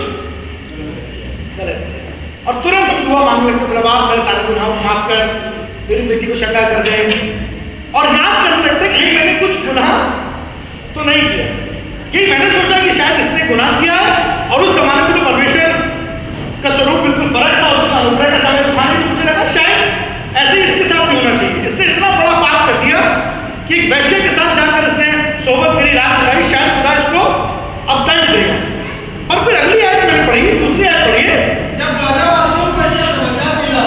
गलत किया, और तुरंत हम दुआ मांग लेते खुदाबाप मेरे सारे गुनाहों को माफ कर, मेरी बेटी को शक्ल कर दे, और याद कर लेते कि मैंने कुछ गुनाह तो नहीं किया। यही मैंने सोचा कि शायद इसने गुनाह किया, और उस जमाने में तो परमेश्वर का स्वरूप बिल्कुल फर्क था, उसका अनुग्रह का समय उठाने को मुझे लगा शायद ऐसे ही इसके साथ नहीं होना चाहिए। इसने इतना बड़ा पाप कर दिया कि एक वैश्य के साथ जाकर इसने सोबत मेरी रात लगाई, शायद खुदा इसको अब दंड देगा। और फिर अगली आयत मैंने पढ़ी, दूसरी आयत पढ़िए, जब राजा वासियों को यह समाचार मिला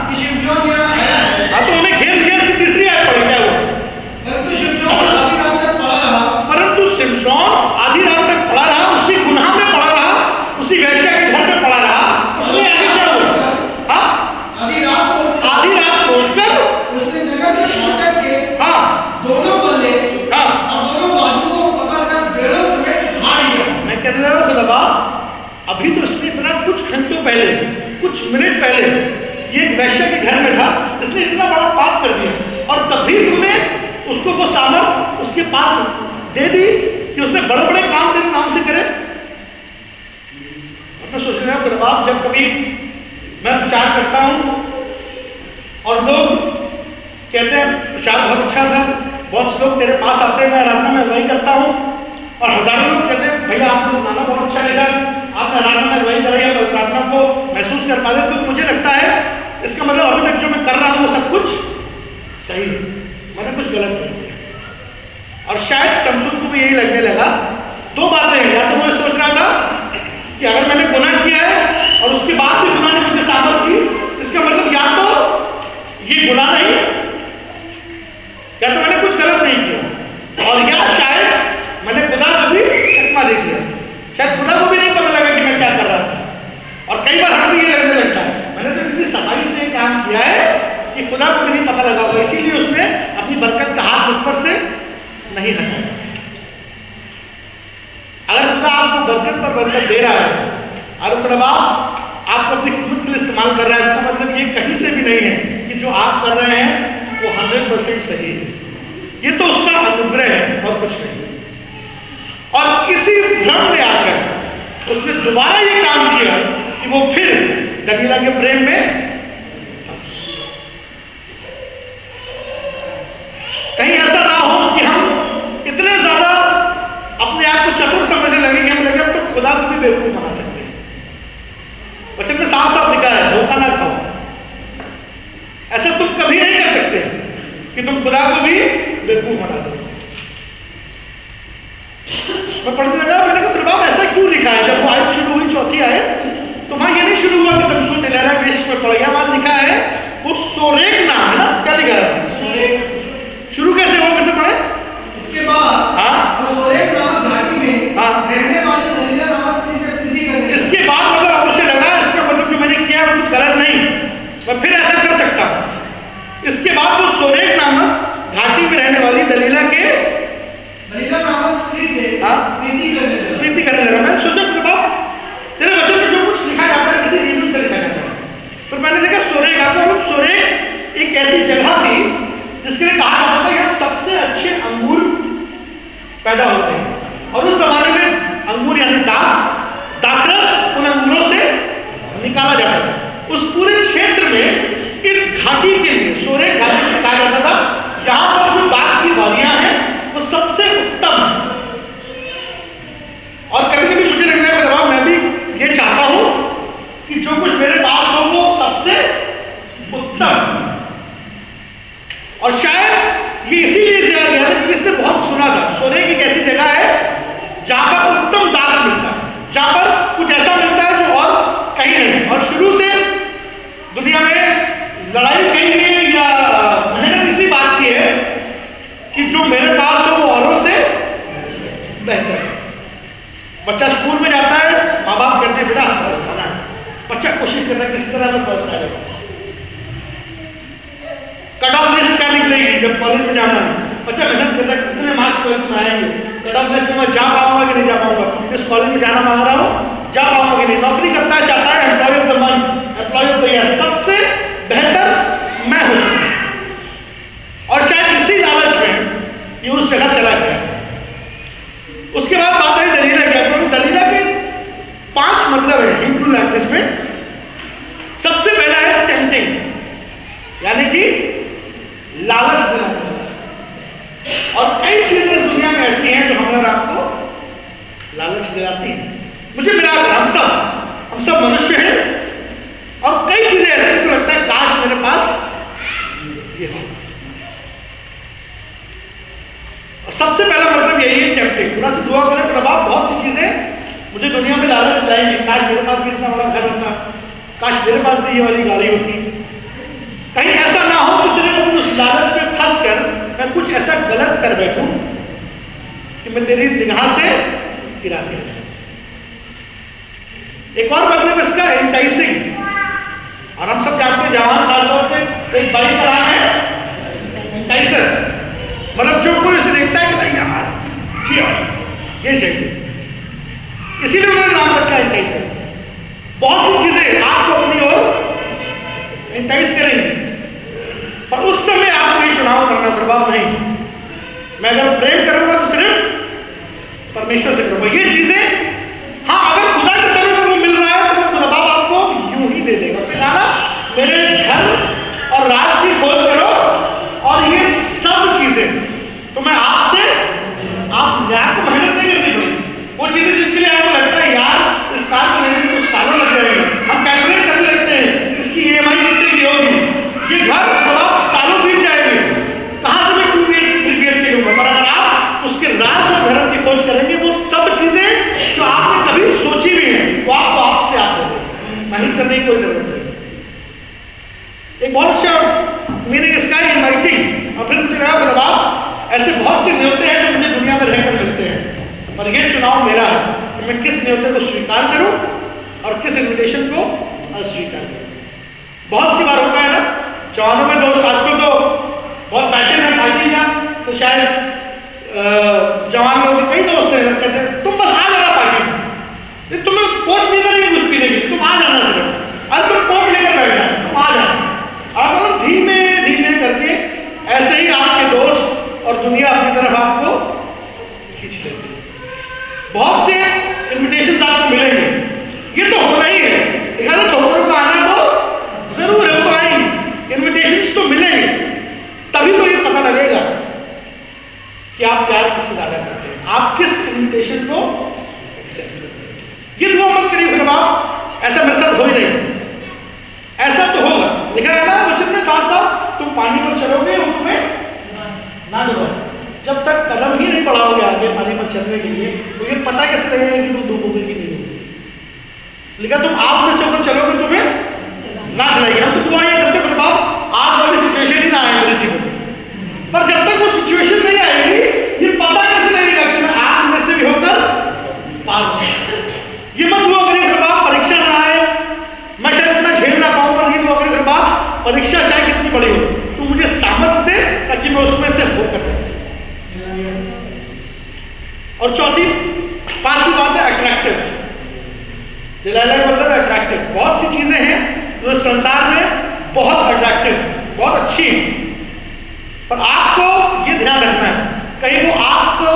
कि शिमशोन यहाँ आया है, हाँ, तो उन्हें घेर लिया। तीसरी आयत पढ़ी, क्या हुआ? परंतु शिमशोन आधी रात तक पड़ा रहा, परंतु शिमशोन आधी रात तक पड़ा रहा, उसी गुनाह में पड़ा रहा, उसी वैश्य के घर में पड़ा रहा। उसने आगे क्या हुआ? हाँ, आधी रात छोड़कर उसने जगह के फाटक के दोनों बल्ले और दोनों बाजुओं को पकड़कर बेड़ों समेत मार दिया। मैं कह रहा हूँ खुदा, अभी तो इसने इतना कुछ घंटों पहले, कुछ मिनट पहले ये वैश्य के घर में था, इसने इतना बड़ा पाप कर दिया, और तभी तुमने उसको वो सामर्थ उसके पास दे दी कि उसने बड़े बड़े काम तेरे नाम से करे। मैं सोच रहा हूँ खुदा, जब कभी मैं प्रचार करता हूँ और लोग कहते हैं प्रचार बहुत अच्छा था, बहुत से लोग तेरे पास आते हैं, मैं आराधना में वही करता हूँ, और हजारों लोग कहते हैं भैया आपको गाना बहुत अच्छा लगा, आपने आराधना में वही कराई, और प्रार्थना को महसूस कर पा रहे। तो मुझे लगता है इसका मतलब अभी तक जो मैं कर रहा हूँ वो सब कुछ सही है, मैंने कुछ गलत नहीं किया। और शायद शमशून को भी यही लगने लगा। दो बातें हैं, या तो मैं सोच रहा था कि अगर मैंने गुनाह किया है और उसके बाद भी गुनाह ने मुझे सामर्थ दी, इसका मतलब या तो ये गुनाह नहीं, या तो मैंने कुछ गलत नहीं किया, और या शायद मैंने खुदा को भी चकमा दे दिया, शायद खुदा को भी नहीं पता लगा कि मैं क्या कर रहा था। और कई बार हमें ये लगने लगता है मैंने तो इतनी सफाई से काम किया है कि खुदा को भी नहीं पता लगा होगा, इसीलिए उसने अपनी बरकत का हाथ ऊपर से नहीं हटाया। अगर खुदा आपको बरकत पर बरकत दे रहा है और खुदा आपको अपनी खुद के लिए इस्तेमाल कर रहा है, इसका मतलब ये कहीं से भी नहीं है कि जो आप कर रहे हैं वो 100% सही है, ये तो उसका अनुग्रह है और कुछ नहीं। और इसी भ्रम में आकर उसने दोबारा ये काम किया कि वो फिर दलीला के प्रेम में, कहीं ऐसा ना हो कि हम इतने ज्यादा अपने आप को चतुर समझने लगे कि हम लगे अब तो खुदा को भी बेवकूफ बना सकते हैं। वचन में साफ साफ लिखा है धोखा ना खाओ, ऐसा तुम कभी नहीं कर सकते कि तुम खुदा को भी बेवकूफ बना दो। मैं पढ़ने लगा, मैंने कहा प्रभाव ऐसा क्यों लिखा है? जब वो आयत शुरू हुई, चौथी आयत, तो वहां ये नहीं शुरू हुआ कि शमशून दिलैला के इश्क में पड़ गया, वहां लिखा है वो सोरेक नाम है ना, क्या लिखा है? शुरू कैसे हुआ, कैसे पढ़े? इसके बाद वो सोरेक नामक घाटी में रहने वाली दलीला नामक स्त्री से प्रीति करने लगा। इसके बाद मतलब अब उसे लगा इसका मतलब जो मैंने किया वो कुछ गलत नहीं, मैं फिर ऐसा कर सकता हूं। इसके बाद वो सोरेक नामक घाटी में रहने वाली दलीला नामक स्त्री से प्रीति करने लगा। मैं सोचा प्रभाव तेरे वचन में जो कुछ लिखा जाता है किसी रीजन से लिखा जाता है, तो मैंने देखा सोरेक, आपको सोरेक एक ऐसी जगह थी जिसके लिए कहा जाता है कि सबसे अच्छे अंगूर पैदा होते हैं। और उस जमाने में अंगूर यानी दाखरस उन अंगूरों से निकाला जाता था। उस पूरे क्षेत्र में इस घाटी के लिए सोरेक घाटी से कहा जाता था, जहां पर जो दाख की वादियां हैं वो सबसे उत्तम है। और कभी कभी मुझे लगता है बाबा मैं भी ये चाहता हूं कि जो कुछ मेरे पास हो वो सबसे उत्तम। और शायद ये इसीलिए दिया गया था कि इसने बहुत सुना था सोरेक एक ऐसी जगह है जहां पर उत्तम दाख मिलता है, जहां पर कुछ ऐसा मिलता है जो और कहीं नहीं। और शुरू से दुनिया में लड़ाई कहीं या मेहनत इसी बात की है कि जो मेरे पास हो वो औरों से बेहतर है। बच्चा स्कूल में जाता है, माँ बाप कहते हैं बेटा फर्स्ट आना है, बच्चा कोशिश करता है किसी तरह में फर्स्ट आएगा। कट ऑफ लिस्ट क्या निकलेगी जब कॉलेज में जाना है, बच्चा मेहनत करता है कितने मार्क्स कॉलेज में आएंगे, कट ऑफ लिस्ट में मैं जा पाऊंगा कि नहीं जा पाऊंगा, इस कॉलेज में जाना मांग रहा हूं जा पाऊंगा कि नहीं। नौकरी करता है, चाहता है employee of the month, employee of the year, सबसे बेहतर मैं हूं। और शायद इसी लालच में ये उस जगह चला गया। उसके बाद बात है दलीला क्या, क्योंकि दलीला के 5 मतलब है हिब्रू लैंग्वेज में। सबसे पहला है टेम्पटिंग, यानी कि लालच देना। और कई चीजें इस दुनिया में ऐसी हैं जो हमें और आपको लालच दिलाती हैं। मुझे मिला हम सब मनुष्य हैं और कई चीजें ऐसी तो लगता है काश मेरे पास ये हो। सबसे पहला मतलब यही है टेम्पटिंग। थोड़ा सा दुआ करें प्रभाव, बहुत सी चीजें मुझे दुनिया में लालच दिलाएंगी। काश मेरे पास भी इतना बड़ा घर होता, काश मेरे पास भी ये वाली गाड़ी होती। कहीं ऐसा ना हो कि सिर्फ उस लालच में फंस कर मैं कुछ ऐसा गलत कर बैठूं कि मैं तेरी निगाह से गिरा के। एक और मतलब इसका एंटाइसिंग, और हम सब जानते हैं जवान खासतौर से एक बाइक पर आना है एंटाइसर, मतलब जो कोई उसे देखता है कि नहीं यार ये चाहिए, इसीलिए उन्होंने नाम रखा है एंटाइसर। बहुत सी चीजें आपको अपनी ओर एंटाइस करेंगे, पर उस समय आपको ये चुनाव करना प्रभाव नहीं। मैं अगर प्रेम करूंगा तो सिर्फ परमेश्वर से करूंगा। ये चीजें हाँ अगर खुदा के समय में वो मिल रहा है तो खुदा बाप आपको यूं ही दे देगा। फिर आना मेरे घर और रात की खोज करो और ये सब चीजें तो मैं आपसे आप आपको मेहनत नहीं करनी पड़ेगी। वो चीजें जिनके लिए आपको लगता है यार इस कार को लेने में कुछ सालों लग जाएंगे, हम कैलकुलेट करने लगते हैं इसकी EMI कितने की होगी, ये घर सालों बीत जाएंगे, कहां से मैं 2 BHK के लूंगा। पर अगर आप उसके राज और धर्म की खोज करेंगे वो सब चीजें जो आपने कभी सोची भी है वो आपको आपसे आप होंगे, मेहनत करने की कोई जरूरत नहीं। एक बहुत अच्छा मीनिंग इसका है इनवाइटिंग। और फिर मुझे लगा प्रभाव ऐसे बहुत से न्योते हैं जो मुझे दुनिया में रहकर मिलते हैं, और ये चुनाव मेरा है कि मैं किस न्योते को स्वीकार करूं और किस इन्विटेशन को अस्वीकार करूं। बहुत सी बार होता है ना, जवानों में दोस्त आजकल तो बहुत फैशन है पार्टी का, तो शायद जवान लोग कई दोस्त हैं कहते हैं तुम बस आ जाना पार्टी में, तुम्हें कोच नहीं करेंगे कुछ पीने के, तुम आ जाना सिर्फ, अरे तुम कोच लेकर बैठ जाए, तुम आ जाना। और मतलब धीमे धीमे करके ऐसे ही आपके दोस्त और दुनिया अपनी तरफ आपको खींच लेती है। बहुत से इन्विटेशन आपको मिलेंगे, ये तो होना ही है, लेकिन ठोकरों का आना तो जरूर है, वो आएंगे, इन्विटेशन तो मिलेंगे, तभी तो ये पता लगेगा कि आप प्यार किससे ज्यादा करते हैं, आप किस इन्विटेशन को एक्सेप्ट करते हैं। ये दुआ मत करिए फिर आप ऐसा मेरे साथ हो ही नहीं, ऐसा तो होगा लिखा है ना वचन में साथ साथ तुम पानी पर चलोगे और तुम्हें ना डूबो। जब तक कदम ही नहीं बढ़ाओगे आगे पानी पर चलने के लिए तो ये पता कैसे लगेगा कि तुम डूबोगे कि नहीं डूबोगे। लिखा तुम आप में से ऊपर चलोगे तुम्हें ना चलाएगी। हम तो दुआ ये करते प्रभाव आज वाली सिचुएशन ही ना आए किसी को, पर जब तक वो सिचुएशन नहीं आएगी ये पता कैसे लगेगा कि मैं आग में से भी होकर पार हूं। ये मत दुआ करिए प्रभाव परीक्षा ना आए, मैं शायद इतना झेल ना पाऊं, पर ये दुआ करिए प्रभाव परीक्षा चाहे कितनी बड़ी हो तो मुझे सामर्थ्य दे ताकि मैं उसमें से होकर। और चौथी 5वीं बात है अट्रैक्टिव। दिलाला का मतलब अट्रैक्टिव। बहुत सी चीजें हैं जो संसार में बहुत अट्रैक्टिव, बहुत अच्छी हैं, पर आपको ये ध्यान रखना है कहीं वो आपको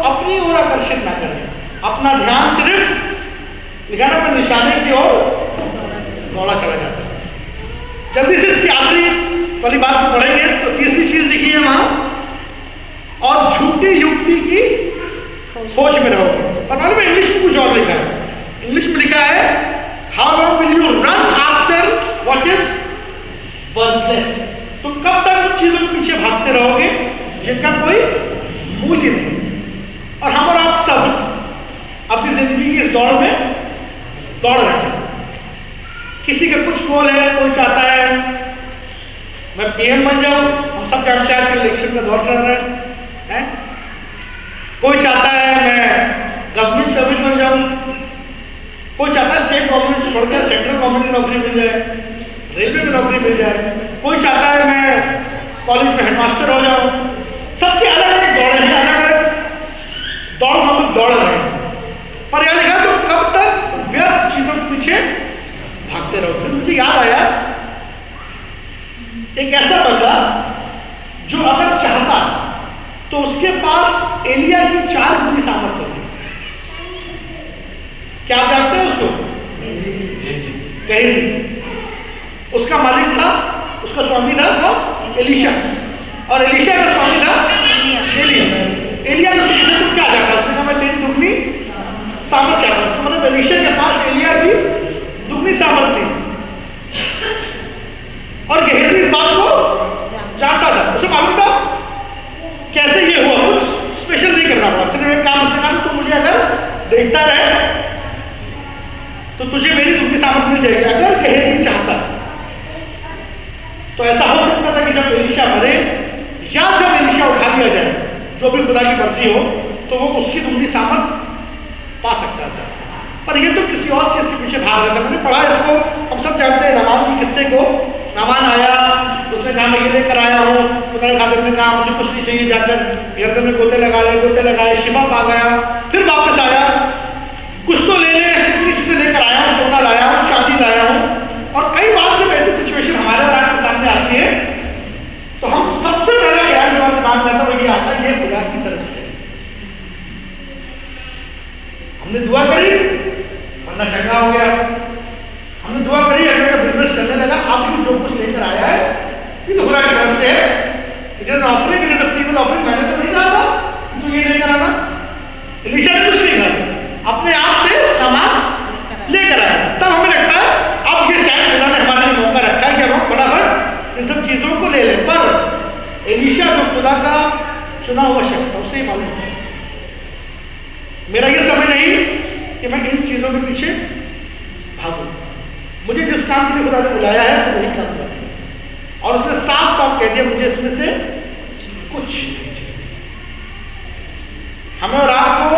अपनी ओर आकर्षित आकर्षित ना करें, अपना ध्यान सिर्फ लिखा ना मैं निशाने की ओर दौड़ा चला जाता है। जल्दी से इसकी आखिरी वाली बात को पढ़ेंगे तो तीसरी चीज लिखी है वहां, और झूठी युक्ति की खोज में रहोगे। और मालूम है इंग्लिश में कुछ और लिखा है। इंग्लिश में लिखा है how long will you run after what is worthless. तुम कब तक उन चीजों के पीछे भागते रहोगे जिनका कोई मूल्य नहीं। और हम और आप सब अपनी जिंदगी की इस दौड़ में दौड़ रहे हैं। किसी का कुछ गोल है, कोई चाहता है मैं पीएम बन जाऊं, हम सब जानते हैं कि इलेक्शन का दौर चल रहा है। कोई चाहता है मैं गवर्नमेंट सर्विस बन जाऊं, कोई चाहता है स्टेट गवर्नमेंट छोड़कर सेंट्रल गवर्नमेंट में नौकरी मिल जाए, रेलवे में नौकरी मिल जाए, कोई चाहता है मैं कॉलेज में हेडमास्टर हो जाऊं। सबके अलग अलग दौड़े हैं, अलग अलग दौड़ हम लोग दौड़ रहे हैं। पर यह लिखा तो कब तक व्यर्थ चीजों के पीछे भागते रहोगे। मुझे याद आया एक ऐसा बंदा जो अगर चाहता तो उसके पास एलिया की 4 गुनी सामर्थ्य होती। क्या आप जानते हैं उसको? कहीं उसका मालिक था, उसका स्वामी था वो एलिशा, और एलिशा का स्वामी था एलिया। एलिया ने सोचा तुम क्या चाहता? उसने कहा मैं तेरी दुगनी सामर्थ्य चाहता। उसका मतलब एलिशा के पास एलिया की दुगनी सामर्थ्य थी। और गेहजी इस बात को जानता था, उसे मालूम था कैसे ये हुआ, कुछ स्पेशल नहीं करना पड़ा। सिर्फ एक काम उसने कहा तो मुझे अगर देखता रहे तो तुझे मेरी दुगनी सामर्थ्य मिल जाएगी। अगर गेहजी चाहता तो ऐसा हो सकता था कि जब एलिशा मरे या जब एलिशा उठा लिया जाए, जो भी खुदा की मर्जी हो, तो वो उसकी दुगनी सामर्थ पा सकता था। पर ये तो किसी और चीज के पीछे भाग रहा था। मैंने पढ़ा इसको, हम सब जानते हैं नामान के किस्से को। नामान आया, उसने कहा मैं ये लेकर आया हूँ, उन्होंने खातिर ने कहा मुझे कुछ नहीं चाहिए, जाकर गर्दन में गोते लगाए, शिफा पा गया। फिर वापस आया, कुछ तो ले ले, इसलिए लेकर आया हूँ, सोना लाया हूँ, चांदी लाया हूँ। और कई बार जब ऐसी सिचुएशन हमारे और आपके सामने आती है तो हम सबसे पहला ख्याल जो हमारे दिमाग में आता है वो ये आता है ये खुदा की तरफ से। हमने दुआ करी, वरना चंगा हो गया। हमने दुआ करी, अगर बिजनेस चलने लगा, आपको जो कुछ लेकर आया है ये तो खुदा की तरफ से है। इधर ऑफरिंग, इधर स्टीबल ऑफरिंग, मैंने तो नहीं कहा था तो ये लेकर आना। एलिशा ने कुछ नहीं कहा, अपने आप से सामान लेकर आया। तब हमें लगता है अब ये शायद खुदा ने हमारे लिए मौका रखा है कि हम फटाफट इन सब चीजों को ले लें। पर एलिशा जो खुदा का चुना हुआ शख्स था, उसे मालूम है मेरा ये समय नहीं कि मैं इन चीजों के पीछे भागूं। मुझे जिस काम के लिए खुदा ने बुलाया है वो वही काम करना है। और उसने साफ साफ कह दिया मुझे इसमें से कुछ नहीं चाहिए। हमें और आपको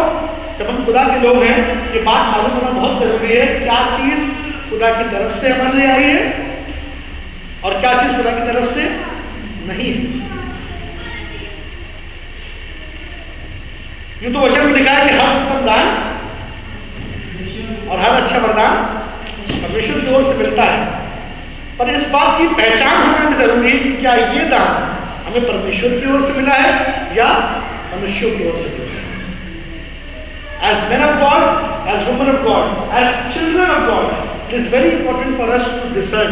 जब हम खुदा के लोग हैं ये बात मालूम होना बहुत जरूरी है, क्या चीज खुदा की तरफ से हमारे लिए आई है और क्या चीज खुदा की तरफ से नहीं है। यूं तो वचन में लिखा है कि हर उत्तम दान और हर अच्छा वरदान परमेश्वर की ओर से मिलता है। पर इस बात की पहचान होना भी जरूरी है कि क्या ये दान हमें परमेश्वर की ओर से मिला है या मनुष्यों की ओर से मिला है। As men of God, as women of God, as children of God, it is very important for us to discern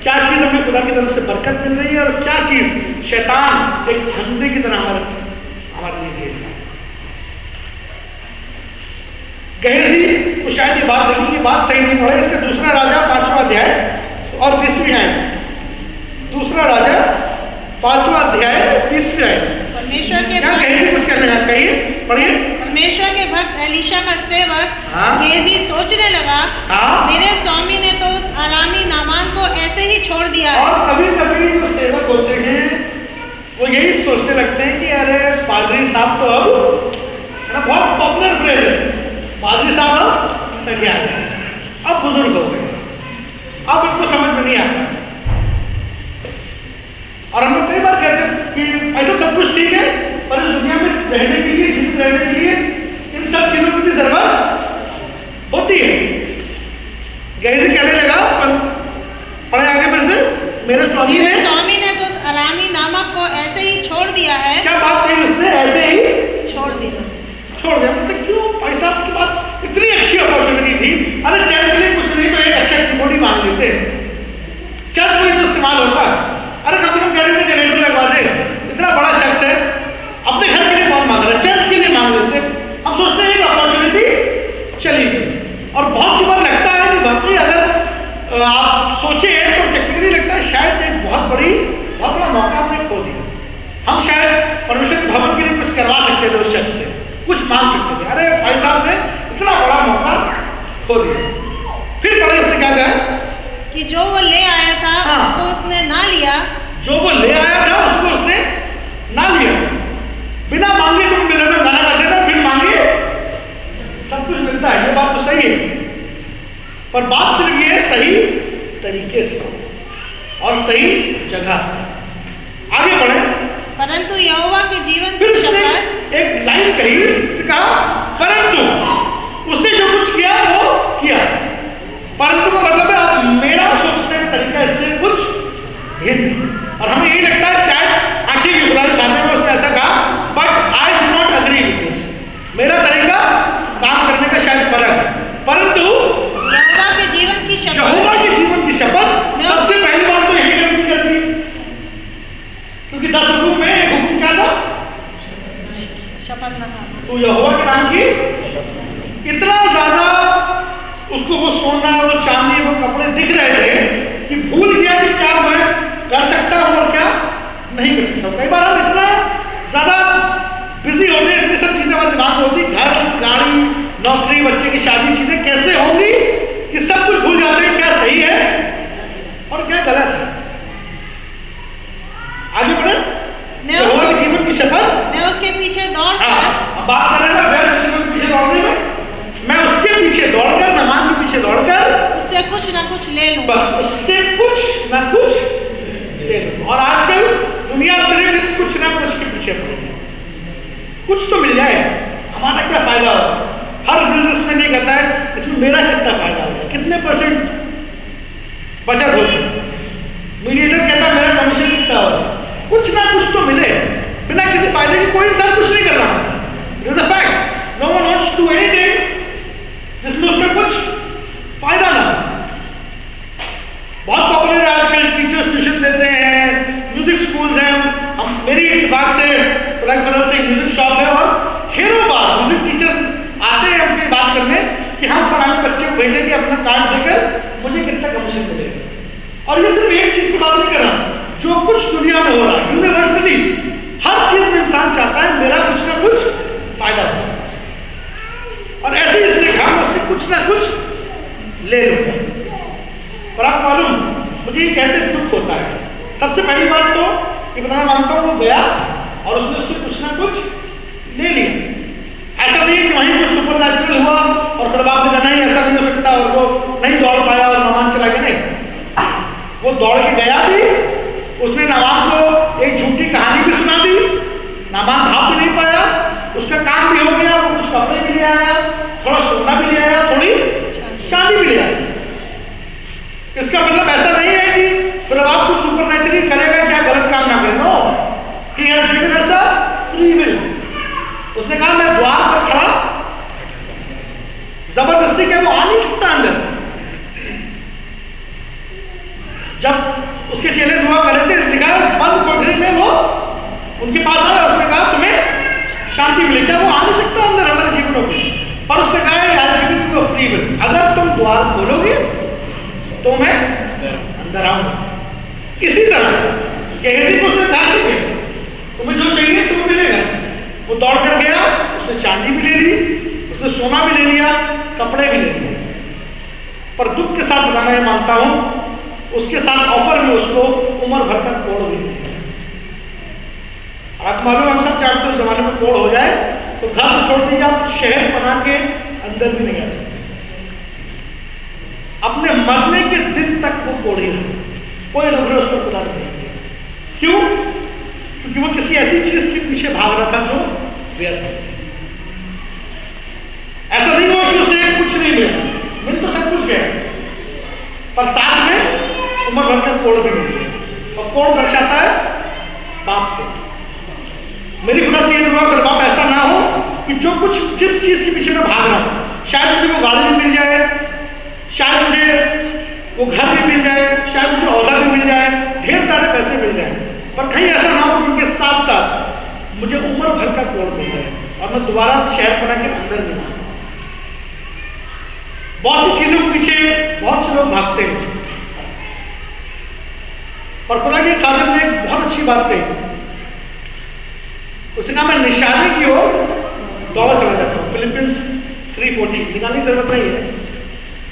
क्या चीज हमें खुदा की तरफ से बरकत मिल रही है और क्या चीज शैतान एक फंदे की तरह हमारे लिए दिए है। गेहजी को शायद ये बात लगी कि बात सही नहीं पड़े। इसका दूसरा राजा 5वां अध्याय और 20वीं आयत। दूसरा राजा 5वां अध्याय 20वीं आयत। परमेश्वर के क्या गेहजी कुछ कहना है? कहिए, पढ़िए। परमेश्वर के भक्त एलिशा का सेवक गेहजी सोचने लगा, मेरे स्वामी ने तो उस आरामी नामान को ऐसे ही छोड़ दिया है। और कभी कभी जो सेवक होते हैं वो यही सोचने लगते हैं कि अरे पादरी साहब तो अब बहुत पॉपुलर फ्रेज है, पादरी साहब अब सही आ गए, अब बुजुर्ग हो गए, अब इनको समझ में नहीं आता। और हम लोग कई बार कहते हैं कि ऐसा सब कुछ ठीक है पर इस दुनिया में रहने के लिए, जीवित रहने के लिए इन सब चीजों की भी जरूरत होती है। गेहजी कहने लगा, पढ़े आगे फिर से, मेरे स्वामी ने तो उस आरामी नामक को ऐसे ही छोड़ दिया है। क्या बात कही उसने? ऐसे ही छोड़ दिया। मतलब क्यों मांग सकते थे। अरे भाई साहब ने इतना बड़ा मौका खो दिया। फिर पढ़े उसने क्या कहा कि जो वो ले आया था उसको उसने ना लिया, जो वो ले आया था उसको उसने ना लिया। बिना मांगे तुम मेरे से मना कर देना, फिर मांगे सब कुछ मिलता है, ये बात तो सही है, पर बात सिर्फ ये है सही तरीके से और सही जगह से। आगे बढ़े। परंतु यहोवा के जीवन फिर की उसने शपथ, एक लाइन कही, कहा परंतु उसने जो कुछ किया वो किया। परंतु का मतलब है आप मेरा सोचने का तरीका इससे कुछ भिन्न। और हमें यही लगता है शायद आखिर की बुराई सामने में उसने ऐसा कहा, but I do not agree with this. मेरा तरीका काम करने का शायद फर्क है। परंतु यहोवा के जीवन की शपथ, यहोवा के जीवन की शपथ सबसे पहली बात तो यही गलती करती, क्योंकि 10 हुक्म में एक हुक्म क्या था, शपथ न खाना। तो यहोवा के नाम की इतना ज्यादा उसको वो सोना, वो चांदी, वो कपड़े दिख रहे थे कि भूल गया कि क्या मैं कर सकता हूं और क्या नहीं कर सकता। कई बार हम इतना ज्यादा बिजी होते हैं, इतनी सब चीजें हमारे दिमाग में होती, घर, गाड़ी, नौकरी, बच्चे की शादी, चीजें कैसे होंगी कि सब कुछ भूल जाते हैं क्या सही है और क्या गलत है। आगे बढ़े। यहोवा के जीवन की शपथ, मैं उसके पीछे दौड़कर, अब बात कर रहे हैं व्यर्थ जीवन के पीछे दौड़ने में, मैं उसके पीछे दौड़कर, मेहमान के पीछे दौड़कर उससे कुछ ना कुछ ले लूं, बस उससे कुछ ना कुछ ले लूं। और आजकल दुनिया सिर्फ इस कुछ ना कुछ के पीछे पड़ी है, कुछ तो मिल जाए, हमारा क्या फायदा होगा। हर बिजनेसमैन ये कहता है इसमें मेरा कितना फायदा होगा, कितने % बचत होगी। मीडिएटर कहता है मेरा कमीशन कितना होगा। कुछ ना कुछ तो मिले, बिना किसी फायदे के कोई इंसान कुछ नहीं कर रहा। It is a fact, no one wants to do anything जिसमें उसमें कुछ फायदा ना। बहुत पॉपुलर है आजकल, टीचर्स ट्यूशन देते हैं, म्यूजिक स्कूल्स हैं। हम मेरी विभाग से से म्यूजिक शॉप है और ढेरों बार म्यूजिक टीचर्स आते हैं हमसे बात करने कि हम फलाने बच्चे को भेजेंगे अपना कार्ड देकर मुझे कितना कमीशन मिलेगा। और ये सिर्फ एक चीज की बात नहीं कर रहा, जो कुछ दुनिया में हो रहा है यूनिवर्सली हर चीज में इंसान चाहता है मेरा कुछ ना कुछ फायदा हो। और ऐसे ही इसने कहा उससे कुछ ना कुछ ले लो। पर आप मालूम मुझे ये कहते दुख होता है। सबसे पहली बात तो कि मैं मानता हूं वो गया और उसने उससे कुछ ना कुछ ले लिया। ऐसा नहीं कि वहीं कुछ सुपर नेचुरल हुआ और फिर बाप ने कहा नहीं ऐसा नहीं हो सकता और वो नहीं दौड़ पाया और नामान चला गया। नहीं, वो दौड़ के गया भी, उसने नामान को एक झूठी कहानी भी सुना दी, नामान भाप भी नहीं पाया, उसका काम भी हो गया, वो कुछ कपड़े भी ले आया, थोड़ा सोना भी ले आया, थोड़ी शादी भी ले आया। इसका मतलब ऐसा नहीं है कि फिर आप कुछ सुपर नेचुरली करेगा क्या गलत काम ना करे। No, he has given us a free will. उसने कहा मैं द्वार पर खड़ा, जबरदस्ती क्या वो आ नहीं सकता अंदर। जब उसके चेले दुआ कर रहे थे, लिखा बंद कोठरी में वो उनके पास आया, उसने कहा तुम्हें शांति मिली, क्या वो आ नहीं सकता अंदर हमारे जीवनों में। पर उसने कहा फ्री विल, अगर तुम द्वार खोलोगे तो मैं अंदर आऊंगा। इसी तरह गेहजी को उसने ध्यान दिया, तुम्हें जो चाहिए तुम्हें मिलेगा। वो दौड़ कर गया, उसने चांदी भी ले ली, उसने सोना भी ले लिया, कपड़े भी ले लिए। पर दुख के साथ बताना ये मानता हूं उसके साथ ऑफर में उसको उम्र भर तक कोड़ भी नहीं। आप मालूम हम सब जानते हो जमाने में कोड़ हो जाए तो घर से छोड़ दीजिए, आप शहर बना के अंदर भी नहीं आ सकते। अपने मरने के दिन तक वो कोड़ ही रहे, कोई नजर उसको खुदा नहीं। क्यों? क्योंकि वो किसी ऐसी चीज के पीछे भाग रहा था जो व्यर्थ है। ऐसा नहीं हुआ कि उसे कुछ नहीं मिला, मिल तो सब कुछ गया, पर साथ में उम्र भर तक कोड़ भी मिल गया। और कोड़ दर्शाता है पाप को। मेरी खुदा से ये दुआ कर बाप ऐसा ना हो कि जो कुछ जिस चीज के पीछे मैं भाग रहा हूं, शायद मुझे वो गाड़ी भी मिल जाए, शायद मुझे वो घर भी मिल जाए, शायद मुझे औहदा भी मिल जाए, ढेर सारे पैसे मिल जाए, पर कहीं ऐसा ना हो कि उनके साथ साथ मुझे उम्र भर का कोड़ मिल जाए और मैं दोबारा शहर बना के अंदर नहीं आऊं। बहुत सी चीजों के पीछे बहुत से लोग भागते हैं, पर खुदा के खादिम ने एक बहुत अच्छी बात कही। उसने कहा मैं निशाने की ओर दौड़ चला जाता 340 निकालने की जरूरत नहीं है।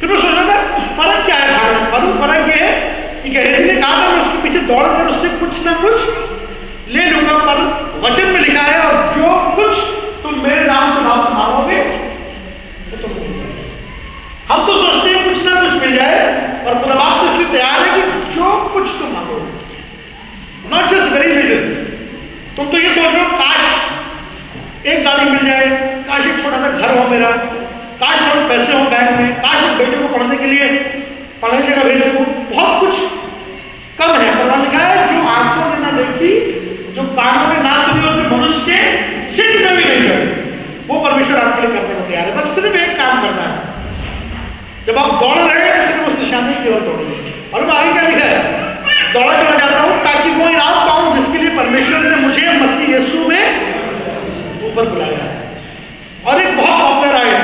फिर मैं सोचा था फर्क क्या है भाई, फर्क ये है कि गहरी ने कहा था मैं उसके पीछे दौड़कर उससे कुछ ना कुछ ले लूंगा, पर वचन में लिखा है और जो कुछ तुम मेरे नाम से मांगोगे तो तुम मिलेगा। हम तो सोचते हैं कुछ ना कुछ मिल जाए, और खुदावंद तो इसलिए तैयार है कि जो कुछ तुम मांगोगे, नॉट जस्ट वेरी लिटिल। तुम तो ये सोच रहे हो काश एक गाड़ी मिल जाए, काश एक छोटा सा घर हो मेरा, काश थोड़े पैसे हो बैंक में, काश एक बेटे को पढ़ने के लिए पढ़ने की जगह भेज सकूं। बहुत कुछ कम है, पर लिखा है जो आंखों ने ना देखी, जो कानों में ना सुनी और जो मनुष्य के चित्त में भी नहीं चढ़ी, वो परमेश्वर आपके लिए करने को तैयार है। बस सिर्फ एक काम करना है, जब आप दौड़ रहे हैं तो सिर्फ उस निशाने की ओर दौड़िए। और मैं आगे क्या लिखा है, दौड़ा चला जाता हूं ताकि वो इनाम पाऊं जिसके लिए परमेश्वर ने मुझे मसीह यीशु में ऊपर बुलाया है। और एक बहुत पॉपुलर आया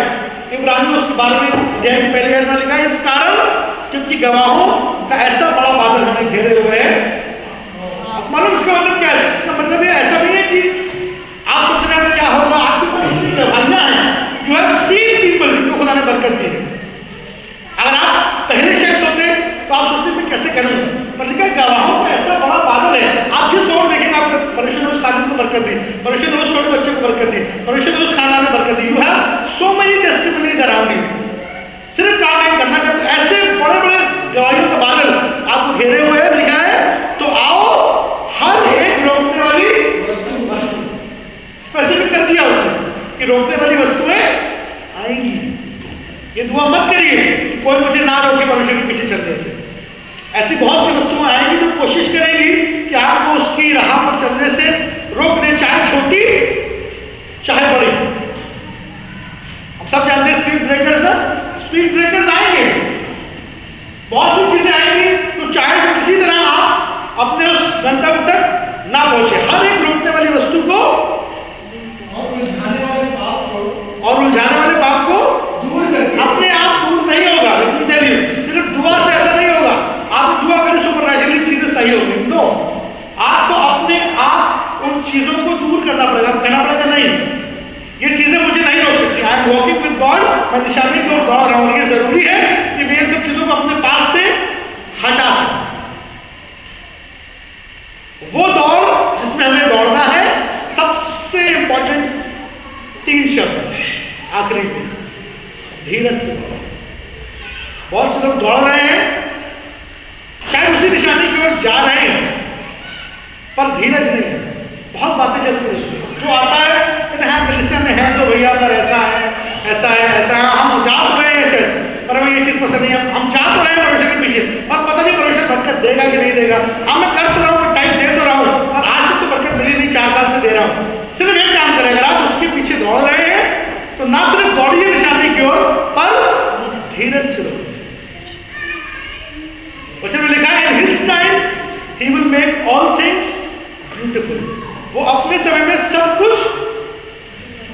इब्रानियों उसके बारे में अध्याय के पहले में लिखा है, इस कारण क्योंकि गवाहों का ऐसा बड़ा बादल हमें घेरे हुए है। मतलब इसका मतलब क्या है? इसका मतलब ये ऐसा नहीं है कि आप सोच रहे हैं क्या होगा, आपके पास इतनी गवाहियां हैं, यू हैव सीन पीपल जो खुदा ने बरकत दी है। अगर आप पहले शख्स होते तो आप सोचते मैं कैसे करूंगा, पर लिखा गवाहों का ऐसा बड़ा बादल है। आप जिस ओर देखेंगे आप परमेश्वर ने उस खादिम को बरकत दी, परमेश्वर ने उस छोटे बच्चे को बरकत दी, परमेश्वर ने उस खानदान में बरकत दी। You have so many testimonies around you. सिर्फ काम नहीं करना, जब ऐसे बड़े बड़े गवाहियों का बादल आपको घेरे हुए हैं लिखा है, तो आओ हर एक रोकने वाली वस्तु स्पेसिफिक कर दिया उसने कि रोकने वाली वस्तुएं आएंगी। ये दुआ मत करिए कोई मुझे ना रोके परमेश्वर के पीछे चलने से। ऐसी बहुत सी वस्तुएं आएंगी जो कोशिश करेंगी कि आपको उसकी राह पर चलने से रोक दे, चाहे छोटी चाहे बड़ी। हम सब जानते हैं स्पीड ब्रेकर्स है, स्पीड ब्रेकर्स आएंगे, बहुत सी चीजें आएंगी, तो चाहे तो किसी तरह आप अपने उस गंतव्य तक ना पहुंचे। हर एक रोकने वाली वस्तु को और उलझाने वाले पाप को दूर करके अपने आप दूर नहीं होगा। लेकिन चलिए सिर्फ दुआ से ऐसा नहीं होगा, आप दुआ करें सुपरनैचुरली चीजें सही होगी। नो, आपको अपने आप उन चीजों को दूर करना पड़ेगा। कहना पड़ेगा नहीं ये चीजें मुझे नहीं रोक सकती, I am walking with God, मैं निशाने की ओर दौड़ रहा हूं। ये जरूरी है कि मैं इन सब चीजों को अपने पास से हटा सकूं। वो दौड़ जिसमें हमें दौड़ना है, सबसे इंपॉर्टेंट 3 शब्द आखिरी में, धीरज से दौड़ो। बहुत से लोग दौड़ रहे हैं, शायद उसी निशाने की ओर जा रहे हैं, पर धीरज नहीं है, बहुत बातें चलती रहती हैं। जो आता है में है तो भैया पर ऐसा है ऐसा है ऐसा है, हम जा तो रहे हैं पर हमें ये चीज पसंद नहीं है, हम जा तो रहे हैं परमेश्वर के पीछे, और पता नहीं परमेश्वर बरकत देगा कि नहीं देगा। हम मैं कर तो रहा हूँ, टाइम दे तो रहा हूँ, और आज तक तो बरकत मिली नहीं, 4 साल से दे रहा हूँ। सिर्फ एक काम करें, अगर आप उसके पीछे दौड़ रहे हैं तो ना सिर्फ दौड़िए निशाने की ओर, पर धीरज से दौड़िए। वचन में लिखा है, in his time he will make all things beautiful. वो अपने समय में सब कुछ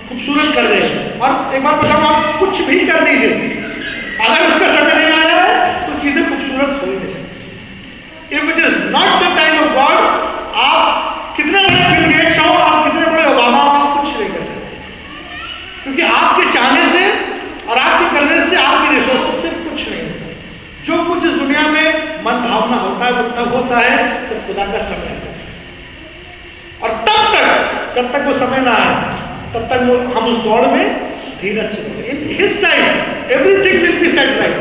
खूबसूरत कर देंगे। और एक बार बताऊं, आप कुछ भी कर दीजिए, अगर उसका समय नहीं आया है तो चीजें खूबसूरत हो ही नहीं सकती। If it is not the time of God, आप कितने बड़े बिल गेट्स हो, आप कितने बड़े ओबामा हो, आप कुछ नहीं कर सकते, क्योंकि आपके चाहने से और आपके करने से, आपके रिसोर्सेस से कुछ नहीं होता। जो कुछ इस दुनिया में मन भावना होता है वो तब होता है जब खुदा का समय आता है, और तब तक जब तक वो समय ना आए तब तक वो हम उस दौड़ में धीरज से। In his time everything will be set right.